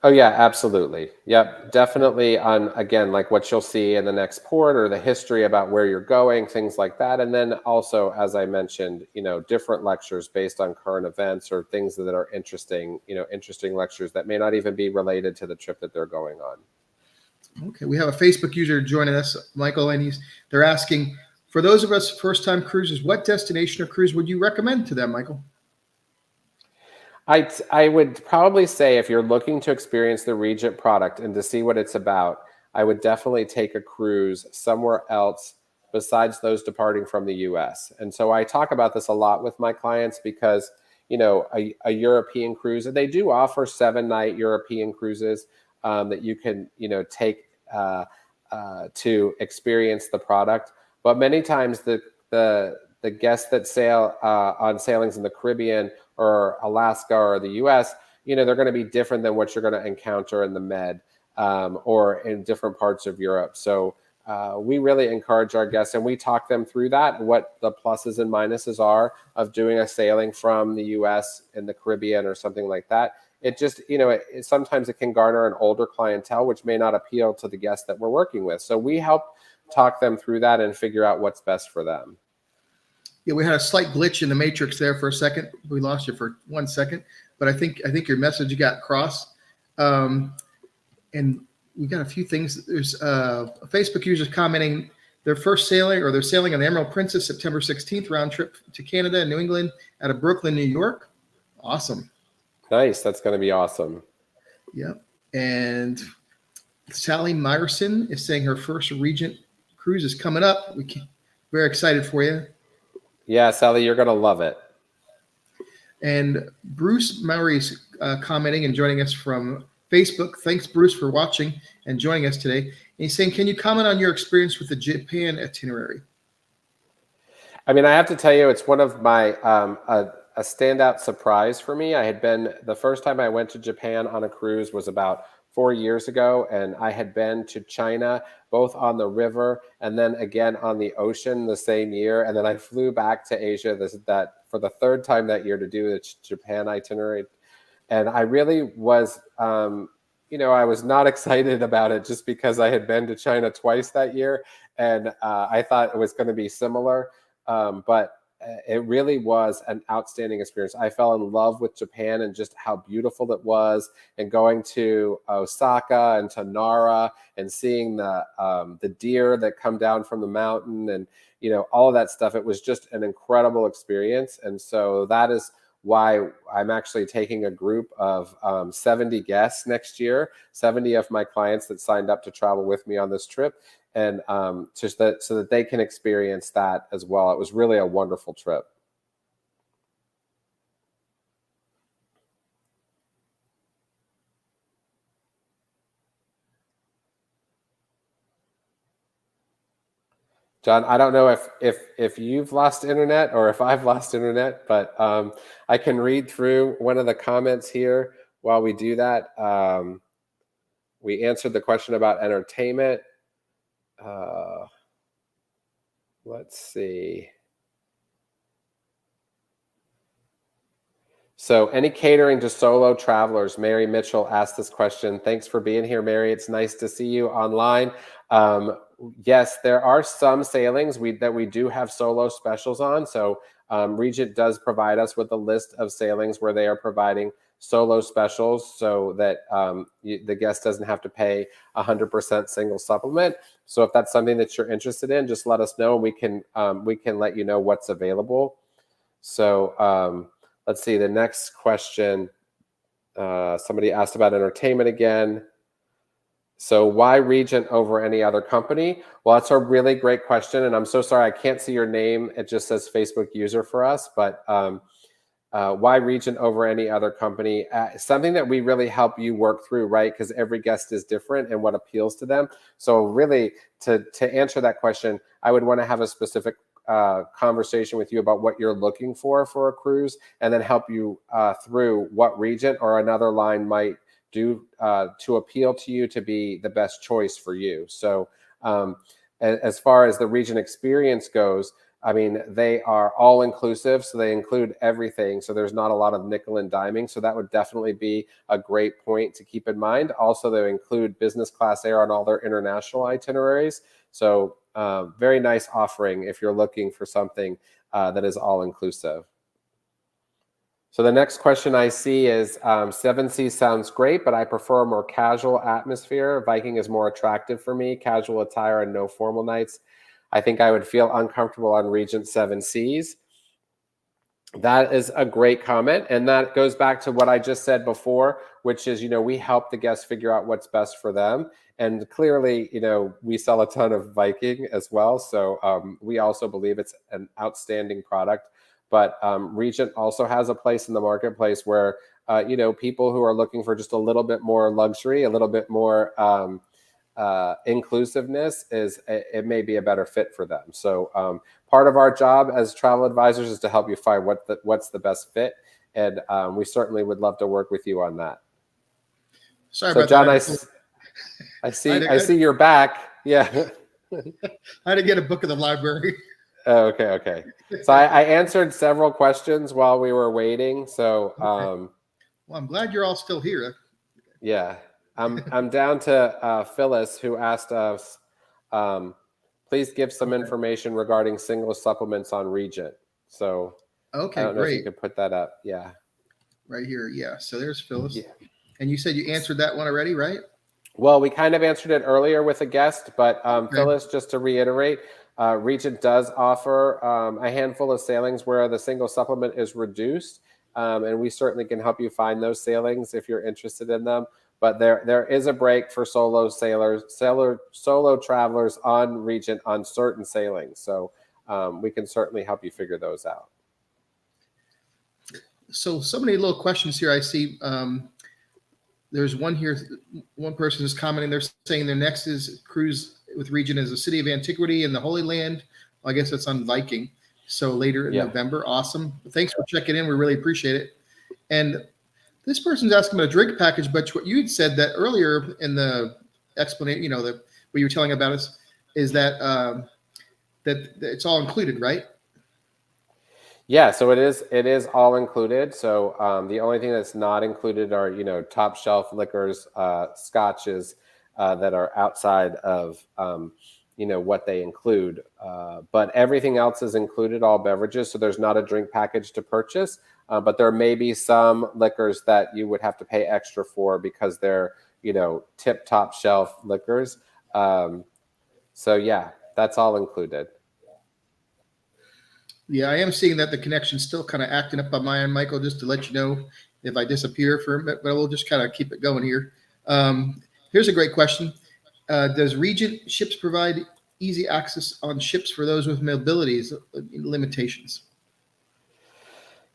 Oh yeah, absolutely. Yep, definitely on, again, like what you'll see in the next port or the history about where you're going, things like that. And then also, as I mentioned, different lectures based on current events or things that are interesting, interesting lectures that may not even be related to the trip that they're going on. Okay, we have a Facebook user joining us, Michael, and they're asking, for those of us first-time cruisers, what destination or cruise would you recommend to them, Michael? I would probably say if you're looking to experience the Regent product and to see what it's about, I would definitely take a cruise somewhere else besides those departing from the US. And so I talk about this a lot with my clients because, a European cruise, and they do offer 7-night European cruises that you can, take to experience the product. But many times the guests that sail on sailings in the Caribbean or Alaska or the US, they're going to be different than what you're going to encounter in the Med or in different parts of Europe. So we really encourage our guests and we talk them through that, what the pluses and minuses are of doing a sailing from the US in the Caribbean or something like that. It just, sometimes it can garner an older clientele, which may not appeal to the guests that we're working with. So we help talk them through that and figure out what's best for them. Yeah, we had a slight glitch in the matrix there for a second. We lost you for 1 second, but I think your message got across. And we got a few things. There's a Facebook user commenting they're sailing on the Emerald Princess September 16th round trip to Canada and New England out of Brooklyn, New York. Awesome. Nice. That's going to be awesome. Yep. And Sally Myerson is saying her first Regent cruise is coming up. Very excited for you. Yeah, Sally, you're going to love it. And Bruce Murray's commenting and joining us from Facebook. Thanks, Bruce, for watching and joining us today. And he's saying, can you comment on your experience with the Japan itinerary? I mean, I have to tell you, it's one of my, a standout surprise for me. The first time I went to Japan on a cruise was about 4 years ago, and I had been to China, both on the river and then again on the ocean the same year. And then I flew back to Asia for the third time that year to do the Japan itinerary. And I really was, I was not excited about it just because I had been to China twice that year. And I thought it was going to be similar. But it really was an outstanding experience. I fell in love with Japan and just how beautiful it was, and going to Osaka and to Nara and seeing the deer that come down from the mountain and, all of that stuff. It was just an incredible experience. And so that is why I'm actually taking a group of 70 guests next year, 70 of my clients that signed up to travel with me on this trip. And so that they can experience that as well. It was really a wonderful trip. John, I don't know if you've lost internet or if I've lost internet, but I can read through one of the comments here while we do that. We answered the question about entertainment. Let's see. So any catering to solo travelers? Mary Mitchell asked this question. Thanks for being here, Mary. It's nice to see you online. yes, there are some sailings that we do have solo specials on. So Regent does provide us with a list of sailings where they are providing solo specials, so that the guest doesn't have to pay 100% single supplement. So if that's something that you're interested in, just let us know, and we can let you know what's available. So let's see, the next question. Somebody asked about entertainment again. So why Regent over any other company? Well, that's a really great question, and I'm so sorry I can't see your name. It just says Facebook user for us, but why Regent over any other company? Something that we really help you work through, right? Because every guest is different and what appeals to them. So really, to answer that question, I would want to have a specific conversation with you about what you're looking for a cruise, and then help you through what Regent or another line might do to appeal to you to be the best choice for you. So as far as the Regent experience goes, I mean, they are all inclusive, so they include everything. So there's not a lot of nickel and diming. So that would definitely be a great point to keep in mind. Also, they include business class air on all their international itineraries. So very nice offering if you're looking for something that is all inclusive. So the next question I see is, Seven Seas sounds great, but I prefer a more casual atmosphere. Viking is more attractive for me, casual attire and no formal nights. I think I would feel uncomfortable on Regent Seven Seas. That is a great comment. And that goes back to what I just said before, which is, we help the guests figure out what's best for them. And clearly, we sell a ton of Viking as well. So we also believe it's an outstanding product. But Regent also has a place in the marketplace where, people who are looking for just a little bit more luxury, a little bit more inclusiveness, it may be a better fit for them. So part of our job as travel advisors is to help you find what's the best fit. And we certainly would love to work with you on that. Sorry so about John, that. I see you're back. Yeah. I had to get a book in the library. Oh, okay. So I answered several questions while we were waiting. So, well, I'm glad you're all still here. Yeah, I'm down to Phyllis, who asked us, please give some information regarding single supplements on Regent. So, okay, I don't know great. if you could put that up. Yeah. Right here. Yeah. So there's Phyllis. Yeah. And you said you answered that one already, right? Well, we kind of answered it earlier with a guest, but Phyllis, just to reiterate, Regent does offer a handful of sailings where the single supplement is reduced, and we certainly can help you find those sailings if you're interested in them. But there is a break for solo travelers on Regent on certain sailings, so we can certainly help you figure those out. So many little questions here I see. There's one here. One person is commenting. They're saying their next cruise with Regent is a city of antiquity in the Holy Land. Well, I guess that's on Viking. So later in November. Awesome. Thanks for checking in. We really appreciate it. And this person's asking about a drink package, but what you had said that earlier in the explanation, what you were telling about us is that that it's all included, right? Yeah, so it is all included. So the only thing that's not included are top shelf liquors, scotches that are outside of what they include. But everything else is included, all beverages. So there's not a drink package to purchase, but there may be some liquors that you would have to pay extra for because they're tip top shelf liquors. So yeah, that's all included. Yeah, I am seeing that the connection's still kind of acting up on my end, Michael, just to let you know if I disappear for a minute, but we'll just kind of keep it going here. Here's a great question. Does Regent ships provide easy access on ships for those with mobility limitations?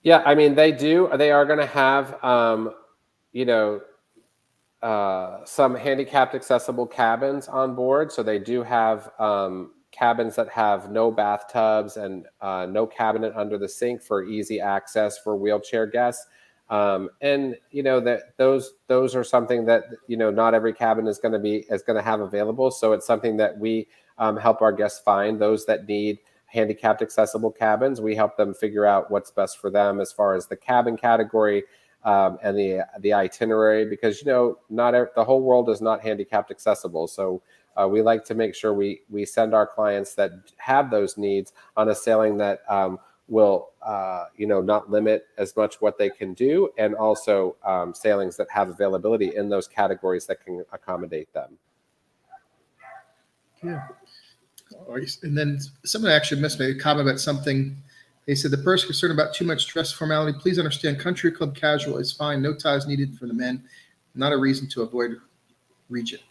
Yeah, I mean, they do. They are going to have, some handicapped accessible cabins on board. So they do have cabins that have no bathtubs and no cabinet under the sink for easy access for wheelchair guests. And that those are something that not every cabin is going to have available. So it's something that we help our guests find, those that need handicapped accessible cabins. We help them figure out what's best for them as far as the cabin category, and the itinerary, because the whole world is not handicapped accessible. So we like to make sure we send our clients that have those needs on a sailing that will not limit as much what they can do, and also sailings that have availability in those categories that can accommodate them. Yeah. And then someone actually missed a comment about something. They said the person concerned about too much dress formality, please understand country club casual is fine. No ties needed for the men. Not a reason to avoid Regent.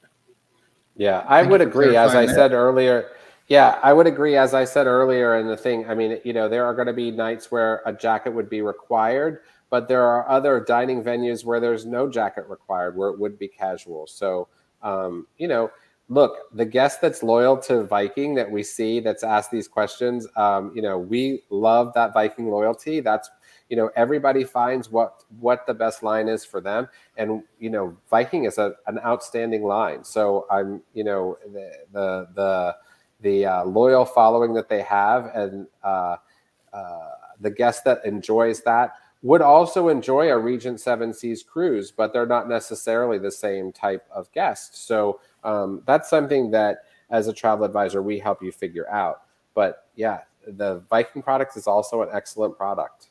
Yeah, I would agree. As I said earlier, in the thing, I mean, there are going to be nights where a jacket would be required, but there are other dining venues where there's no jacket required, where it would be casual. So, look, the guest that's loyal to Viking that we see that's asked these questions, we love that Viking loyalty. That's, everybody finds what the best line is for them. And, Viking is an outstanding line. So I'm, the loyal following that they have, and the guest that enjoys that would also enjoy a Regent Seven Seas cruise, but they're not necessarily the same type of guest. So that's something that, as a travel advisor, we help you figure out. But yeah, the Viking product is also an excellent product.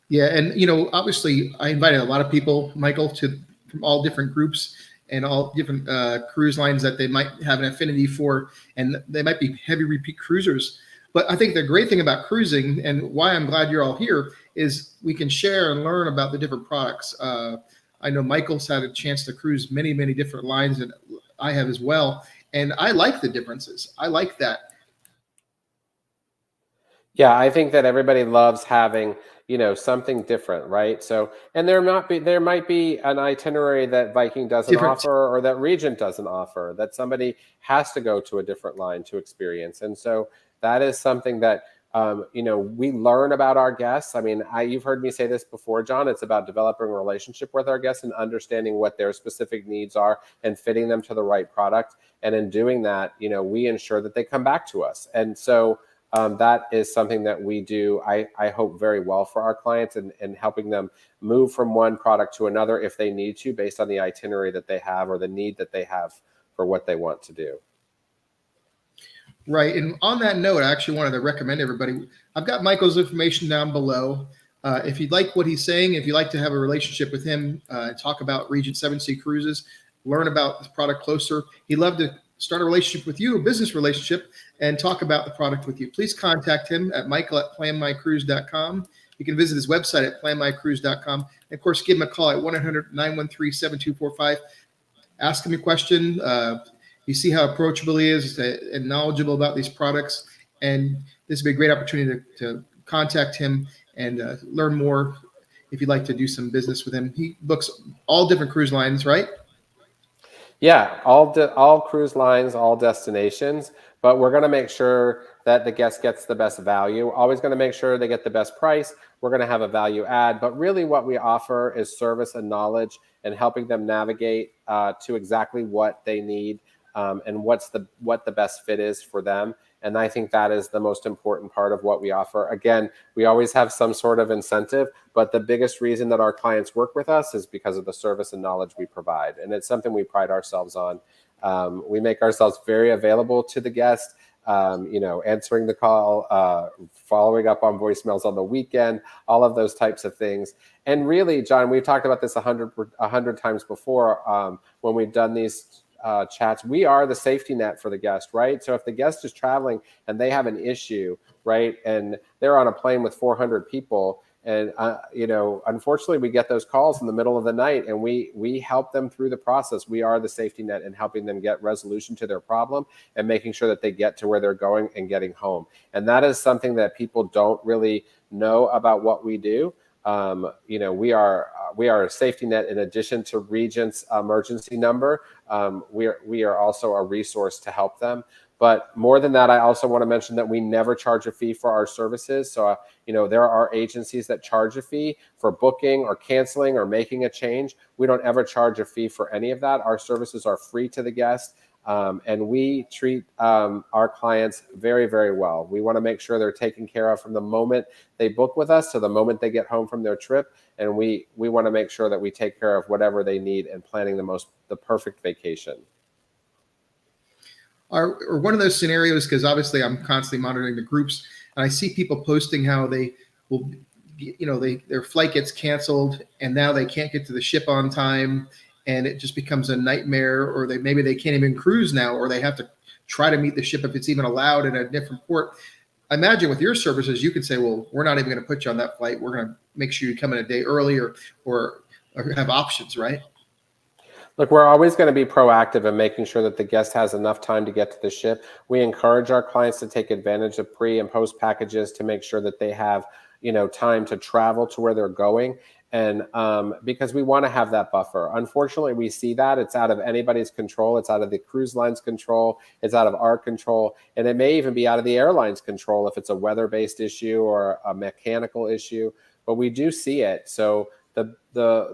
Yeah, and obviously, I invited a lot of people, Michael, from all different groups and all different cruise lines that they might have an affinity for, and they might be heavy repeat cruisers. But I think the great thing about cruising, and why I'm glad you're all here, is we can share and learn about the different products. I know Michael's had a chance to cruise many, many different lines, and I have as well. And I like the differences. I like that. Yeah, I think that everybody loves having, something different, right? So, and there might be an itinerary that Viking doesn't offer, or that Regent doesn't offer, that somebody has to go to a different line to experience. And so that is something that, we learn about our guests. I mean, you've heard me say this before, John. It's about developing a relationship with our guests and understanding what their specific needs are and fitting them to the right product. And in doing that, we ensure that they come back to us. And so that is something that we do, I hope, very well for our clients, and helping them move from one product to another if they need to, based on the itinerary that they have or the need that they have for what they want to do. Right. And on that note, I actually wanted to recommend everybody. I've got Michael's information down below. If you'd like what he's saying, if you'd like to have a relationship with him, talk about Regent 7C Cruises, learn about this product closer, he'd love to start a relationship with you, a business relationship, and talk about the product with you. Please contact him at michael@planmycruise.com. You can visit his website at planmycruise.com. And of course, give him a call at 1-800-913-7245. Ask him a question. You see how approachable he is and knowledgeable about these products. And this would be a great opportunity to contact him and learn more if you'd like to do some business with him. He books all different cruise lines, right? Yeah, all cruise lines, all destinations, but we're going to make sure that the guest gets the best value. Always going to make sure they get the best price. We're going to have a value add, but really what we offer is service and knowledge, and helping them navigate to exactly what they need, and what the best fit is for them. And I think that is the most important part of what we offer. Again, we always have some sort of incentive, but the biggest reason that our clients work with us is because of the service and knowledge we provide. And it's something we pride ourselves on. We make ourselves very available to the guest, answering the call, following up on voicemails on the weekend, all of those types of things. And really, John, we've talked about this 100 times before when we've done these chats. We are the safety net for the guest, right? So if the guest is traveling and they have an issue, right, and they're on a plane with 400 people, and unfortunately we get those calls in the middle of the night, and we help them through the process. We are the safety net in helping them get resolution to their problem and making sure that they get to where they're going and getting home. And that is something that people don't really know about what we do. We are a safety net in addition to Regent's emergency number. We are also a resource to help them. But more than that, I also want to mention that we never charge a fee for our services. So, there are agencies that charge a fee for booking or canceling or making a change. We don't ever charge a fee for any of that. Our services are free to the guest. And we treat our clients very, very well. We want to make sure they're taken care of from the moment they book with us to the moment they get home from their trip. And we want to make sure that we take care of whatever they need in planning the perfect vacation. Or one of those scenarios, because obviously I'm constantly monitoring the groups, and I see people posting how they will, their flight gets canceled, and now they can't get to the ship on time, and it just becomes a nightmare. Or maybe they can't even cruise now, or they have to try to meet the ship if it's even allowed in a different port. I imagine with your services, you could say, well, we're not even going to put you on that flight. We're going to make sure you come in a day early, or have options, right? Look, we're always going to be proactive in making sure that the guest has enough time to get to the ship. We encourage our clients to take advantage of pre and post packages to make sure that they have, time to travel to where they're going. And because we want to have that buffer. Unfortunately, we see that it's out of anybody's control. It's out of the cruise line's control. It's out of our control. And it may even be out of the airline's control if it's a weather-based issue or a mechanical issue. But we do see it. So the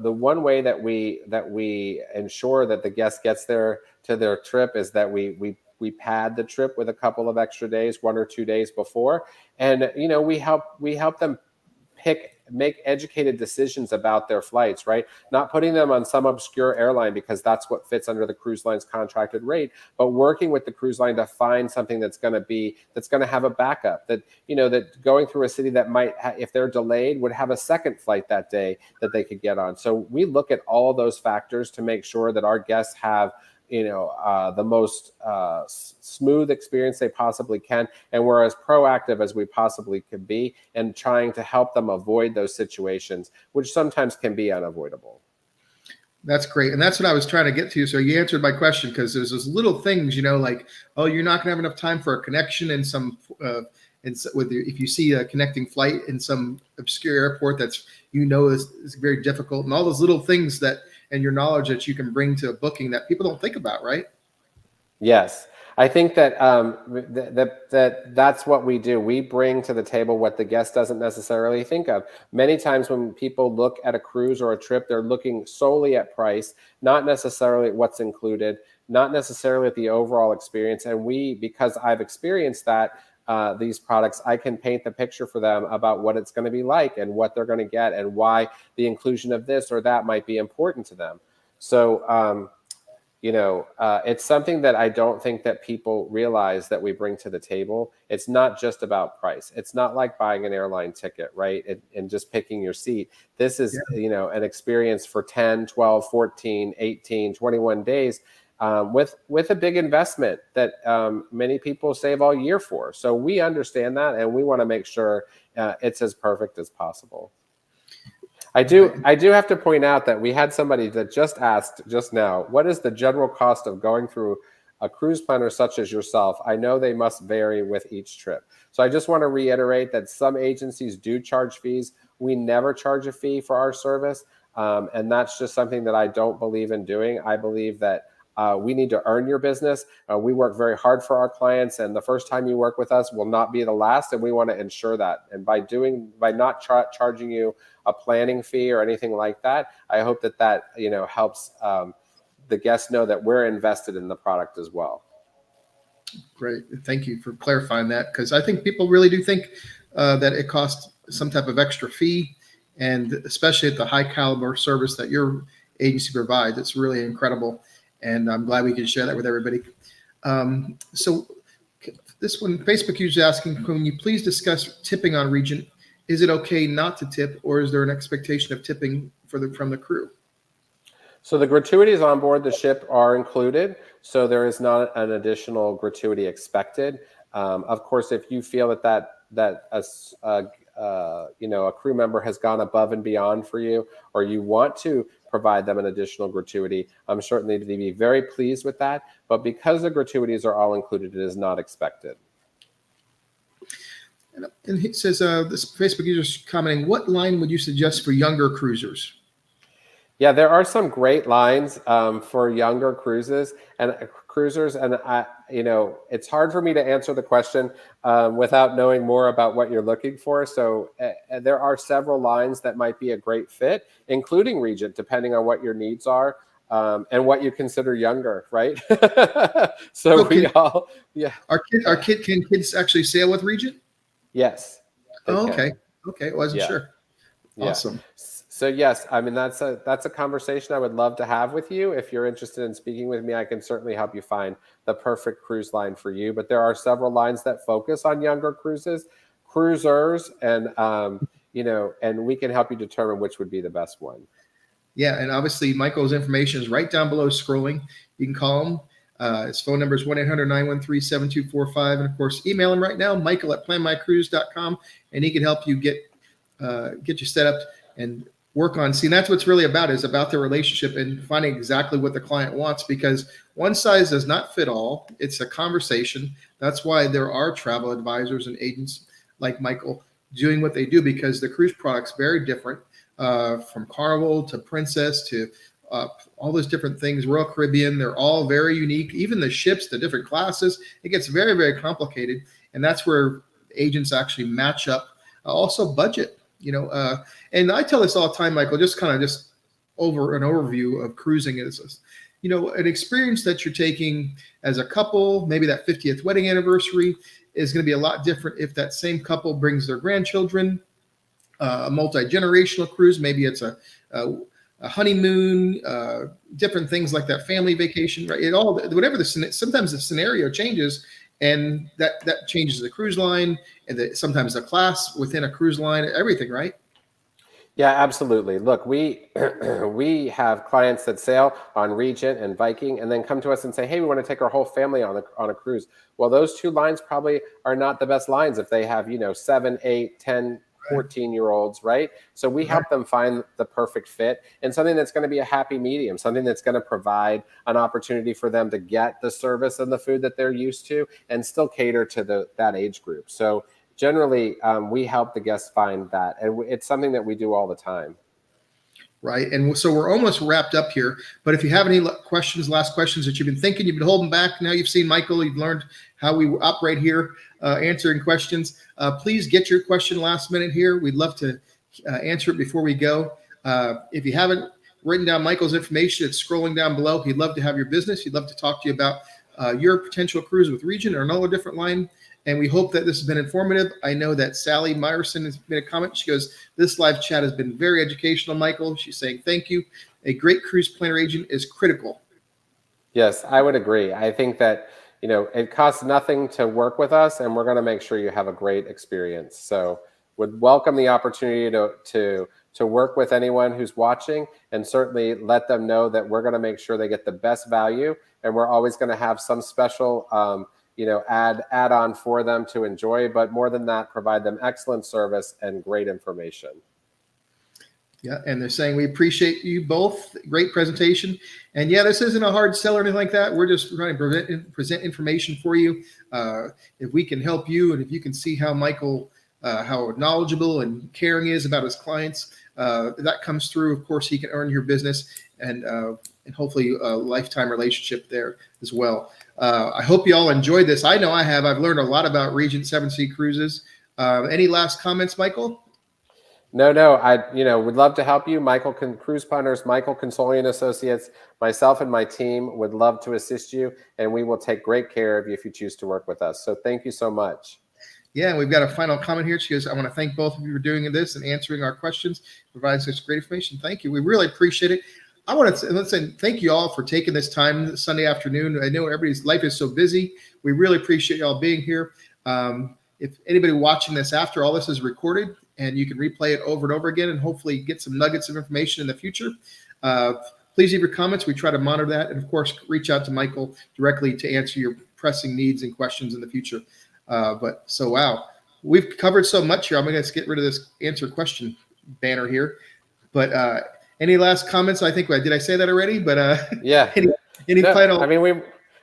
one way that we ensure that the guest gets there to their trip is that we pad the trip with a couple of extra days, 1 or 2 days before, and we help them make educated decisions about their flights, right? Not putting them on some obscure airline because that's what fits under the cruise line's contracted rate, but working with the cruise line to find something that's going to have a backup, that going through a city that might, if they're delayed, would have a second flight that day that they could get on. So we look at all of those factors to make sure that our guests have the most smooth experience they possibly can. And we're as proactive as we possibly could be in trying to help them avoid those situations, which sometimes can be unavoidable. That's great. And that's what I was trying to get to. So you answered my question, because there's those little things, like, oh, you're not going to have enough time for a connection in some, if you see a connecting flight in some obscure airport that's, is very difficult, and all those little things and your knowledge that you can bring to a booking that people don't think about, right? Yes. I think that that's what we do. We bring to the table what the guest doesn't necessarily think of. Many times when people look at a cruise or a trip, they're looking solely at price, not necessarily at what's included, not necessarily at the overall experience. And because I've experienced that, these products, I can paint the picture for them about what it's going to be like and what they're going to get and why the inclusion of this or that might be important to them. So, it's something that I don't think that people realize that we bring to the table. It's not just about price. It's not like buying an airline ticket, right? And just picking your seat. This is, an experience for 10, 12, 14, 18, 21 days. With a big investment that many people save all year for. So we understand that, and we want to make sure it's as perfect as possible. I do have to point out that we had somebody that just asked just now, what is the general cost of going through a cruise planner such as yourself? I know they must vary with each trip. So I just want to reiterate that some agencies do charge fees. We never charge a fee for our service. And that's just something that I don't believe in doing. I believe that we need to earn your business. We work very hard for our clients, and the first time you work with us will not be the last, and we want to ensure that. And by not charging you a planning fee or anything like that, I hope that helps the guests know that we're invested in the product as well. Great. Thank you for clarifying that, because I think people really do think that it costs some type of extra fee, and especially at the high caliber service that your agency provides, it's really incredible. And I'm glad we can share that with everybody. So this one, Facebook user asking, can you please discuss tipping on Regent? Is it okay not to tip, or is there an expectation of tipping from the crew? So the gratuities on board the ship are included. So there is not an additional gratuity expected. Of course, if you feel that a crew member has gone above and beyond for you, or you want to provide them an additional gratuity, I'm certainly to be very pleased with that. But because the gratuities are all included, it is not expected. And he says, this Facebook user is commenting, what line would you suggest for younger cruisers? Yeah, there are some great lines for younger cruisers, and it's hard for me to answer the question without knowing more about what you're looking for. So there are several lines that might be a great fit, including Regent, depending on what your needs are. and what you consider younger, right? So So we all, yeah. can kids actually sail with Regent? Yes, they Oh, can. okay. Okay. Wasn't Yeah. sure. Yeah. Awesome. So yes, I mean that's a conversation I would love to have with you. If you're interested in speaking with me, I can certainly help you find the perfect cruise line for you. But there are several lines that focus on younger cruisers, and and we can help you determine which would be the best one. Yeah, and obviously Michael's information is right down below scrolling. You can call him. His phone number is 1-800-913-7245. And of course, email him right now, michael@planmycruise.com, and he can help you get you set up and work on. See, that's what's really about, is about the relationship and finding exactly what the client wants, because one size does not fit all. It's a conversation. That's why there are travel advisors and agents like Michael doing what they do, because the cruise product's very different, from Carnival to Princess to all those different things, Royal Caribbean. They're all very unique. Even the ships, the different classes, it gets very, very complicated. And that's where agents actually match up. Also budget, and I tell this all the time, Michael, just over an overview of cruising is, an experience that you're taking as a couple, maybe that 50th wedding anniversary is going to be a lot different if that same couple brings their grandchildren. A multi-generational cruise, maybe it's a honeymoon, different things like that, family vacation, right? Sometimes the scenario changes, and that changes the cruise line, and sometimes the class within a cruise line, everything, right? Yeah, absolutely. Look, we we have clients that sail on Regent and Viking, and then come to us and say, "Hey, we want to take our whole family on a cruise." Well, those two lines probably are not the best lines if they have 7, 8, 10, 14-year-olds, right? So we help them find the perfect fit, and something that's going to be a happy medium, something that's going to provide an opportunity for them to get the service and the food that they're used to, and still cater to that age group. So generally, we help the guests find that, and it's something that we do all the time. Right. And so we're almost wrapped up here. But if you have any last questions that you've been thinking, you've been holding back, now you've seen Michael, you've learned how we operate here, answering questions. Please get your question last minute here. We'd love to answer it before we go. If you haven't written down Michael's information, it's scrolling down below. He'd love to have your business. He'd love to talk to you about your potential cruise with Regent or another different line. And we hope that this has been informative. I know that Sally Myerson has made a comment. She goes, "This live chat has been very educational, Michael." She's saying, "Thank you. A great cruise planner agent is critical." Yes, I would agree. I think that, it costs nothing to work with us, and we're going to make sure you have a great experience. So would welcome the opportunity to work with anyone who's watching, and certainly let them know that we're going to make sure they get the best value, and we're always going to have some special add on for them to enjoy, but more than that, provide them excellent service and great information. Yeah, and they're saying, "We appreciate you both. Great presentation." And yeah, this isn't a hard sell or anything like that. We're just trying to present information for you. If we can help you, and if you can see how Michael, how knowledgeable and caring is about his clients, that comes through. Of course, he can earn your business, and hopefully a lifetime relationship there as well. I hope you all enjoyed this. I know I have. I've learned a lot about Regent 7 Sea Cruises. Any last comments, Michael? No, I would love to help you. Cruise Punters, Michael Consoli and Associates, myself and my team would love to assist you, and we will take great care of you if you choose to work with us. So thank you so much. Yeah, we've got a final comment here. She goes, "I want to thank both of you for doing this and answering our questions, providing such great information. Thank you. We really appreciate it." I want to say thank you all for taking this time this Sunday afternoon. I know everybody's life is so busy. We really appreciate y'all being here. If anybody watching this after, all this is recorded, and you can replay it over and over again and hopefully get some nuggets of information in the future. Please leave your comments. We try to monitor that. And of course, reach out to Michael directly to answer your pressing needs and questions in the future. Wow, we've covered so much here. I'm going to get rid of this answer question banner here. But any last comments? I think, did I say that already? But yeah. Any final? I mean,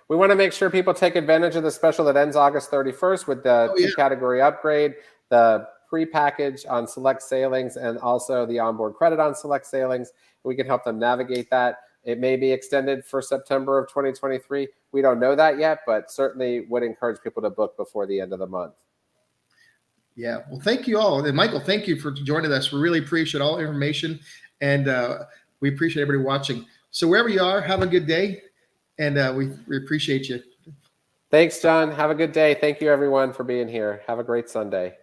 we want to make sure people take advantage of the special that ends August 31st with the two-category upgrade, the pre-package on select sailings, and also the onboard credit on select sailings. We can help them navigate that. It may be extended for September of 2023. We don't know that yet, but certainly would encourage people to book before the end of the month. Yeah, well, thank you all. And Michael, thank you for joining us. We really appreciate all the information, and we appreciate everybody watching. So wherever you are, have a good day, and we appreciate you. Thanks, John. Have a good day. Thank you, everyone, for being here. Have a great Sunday.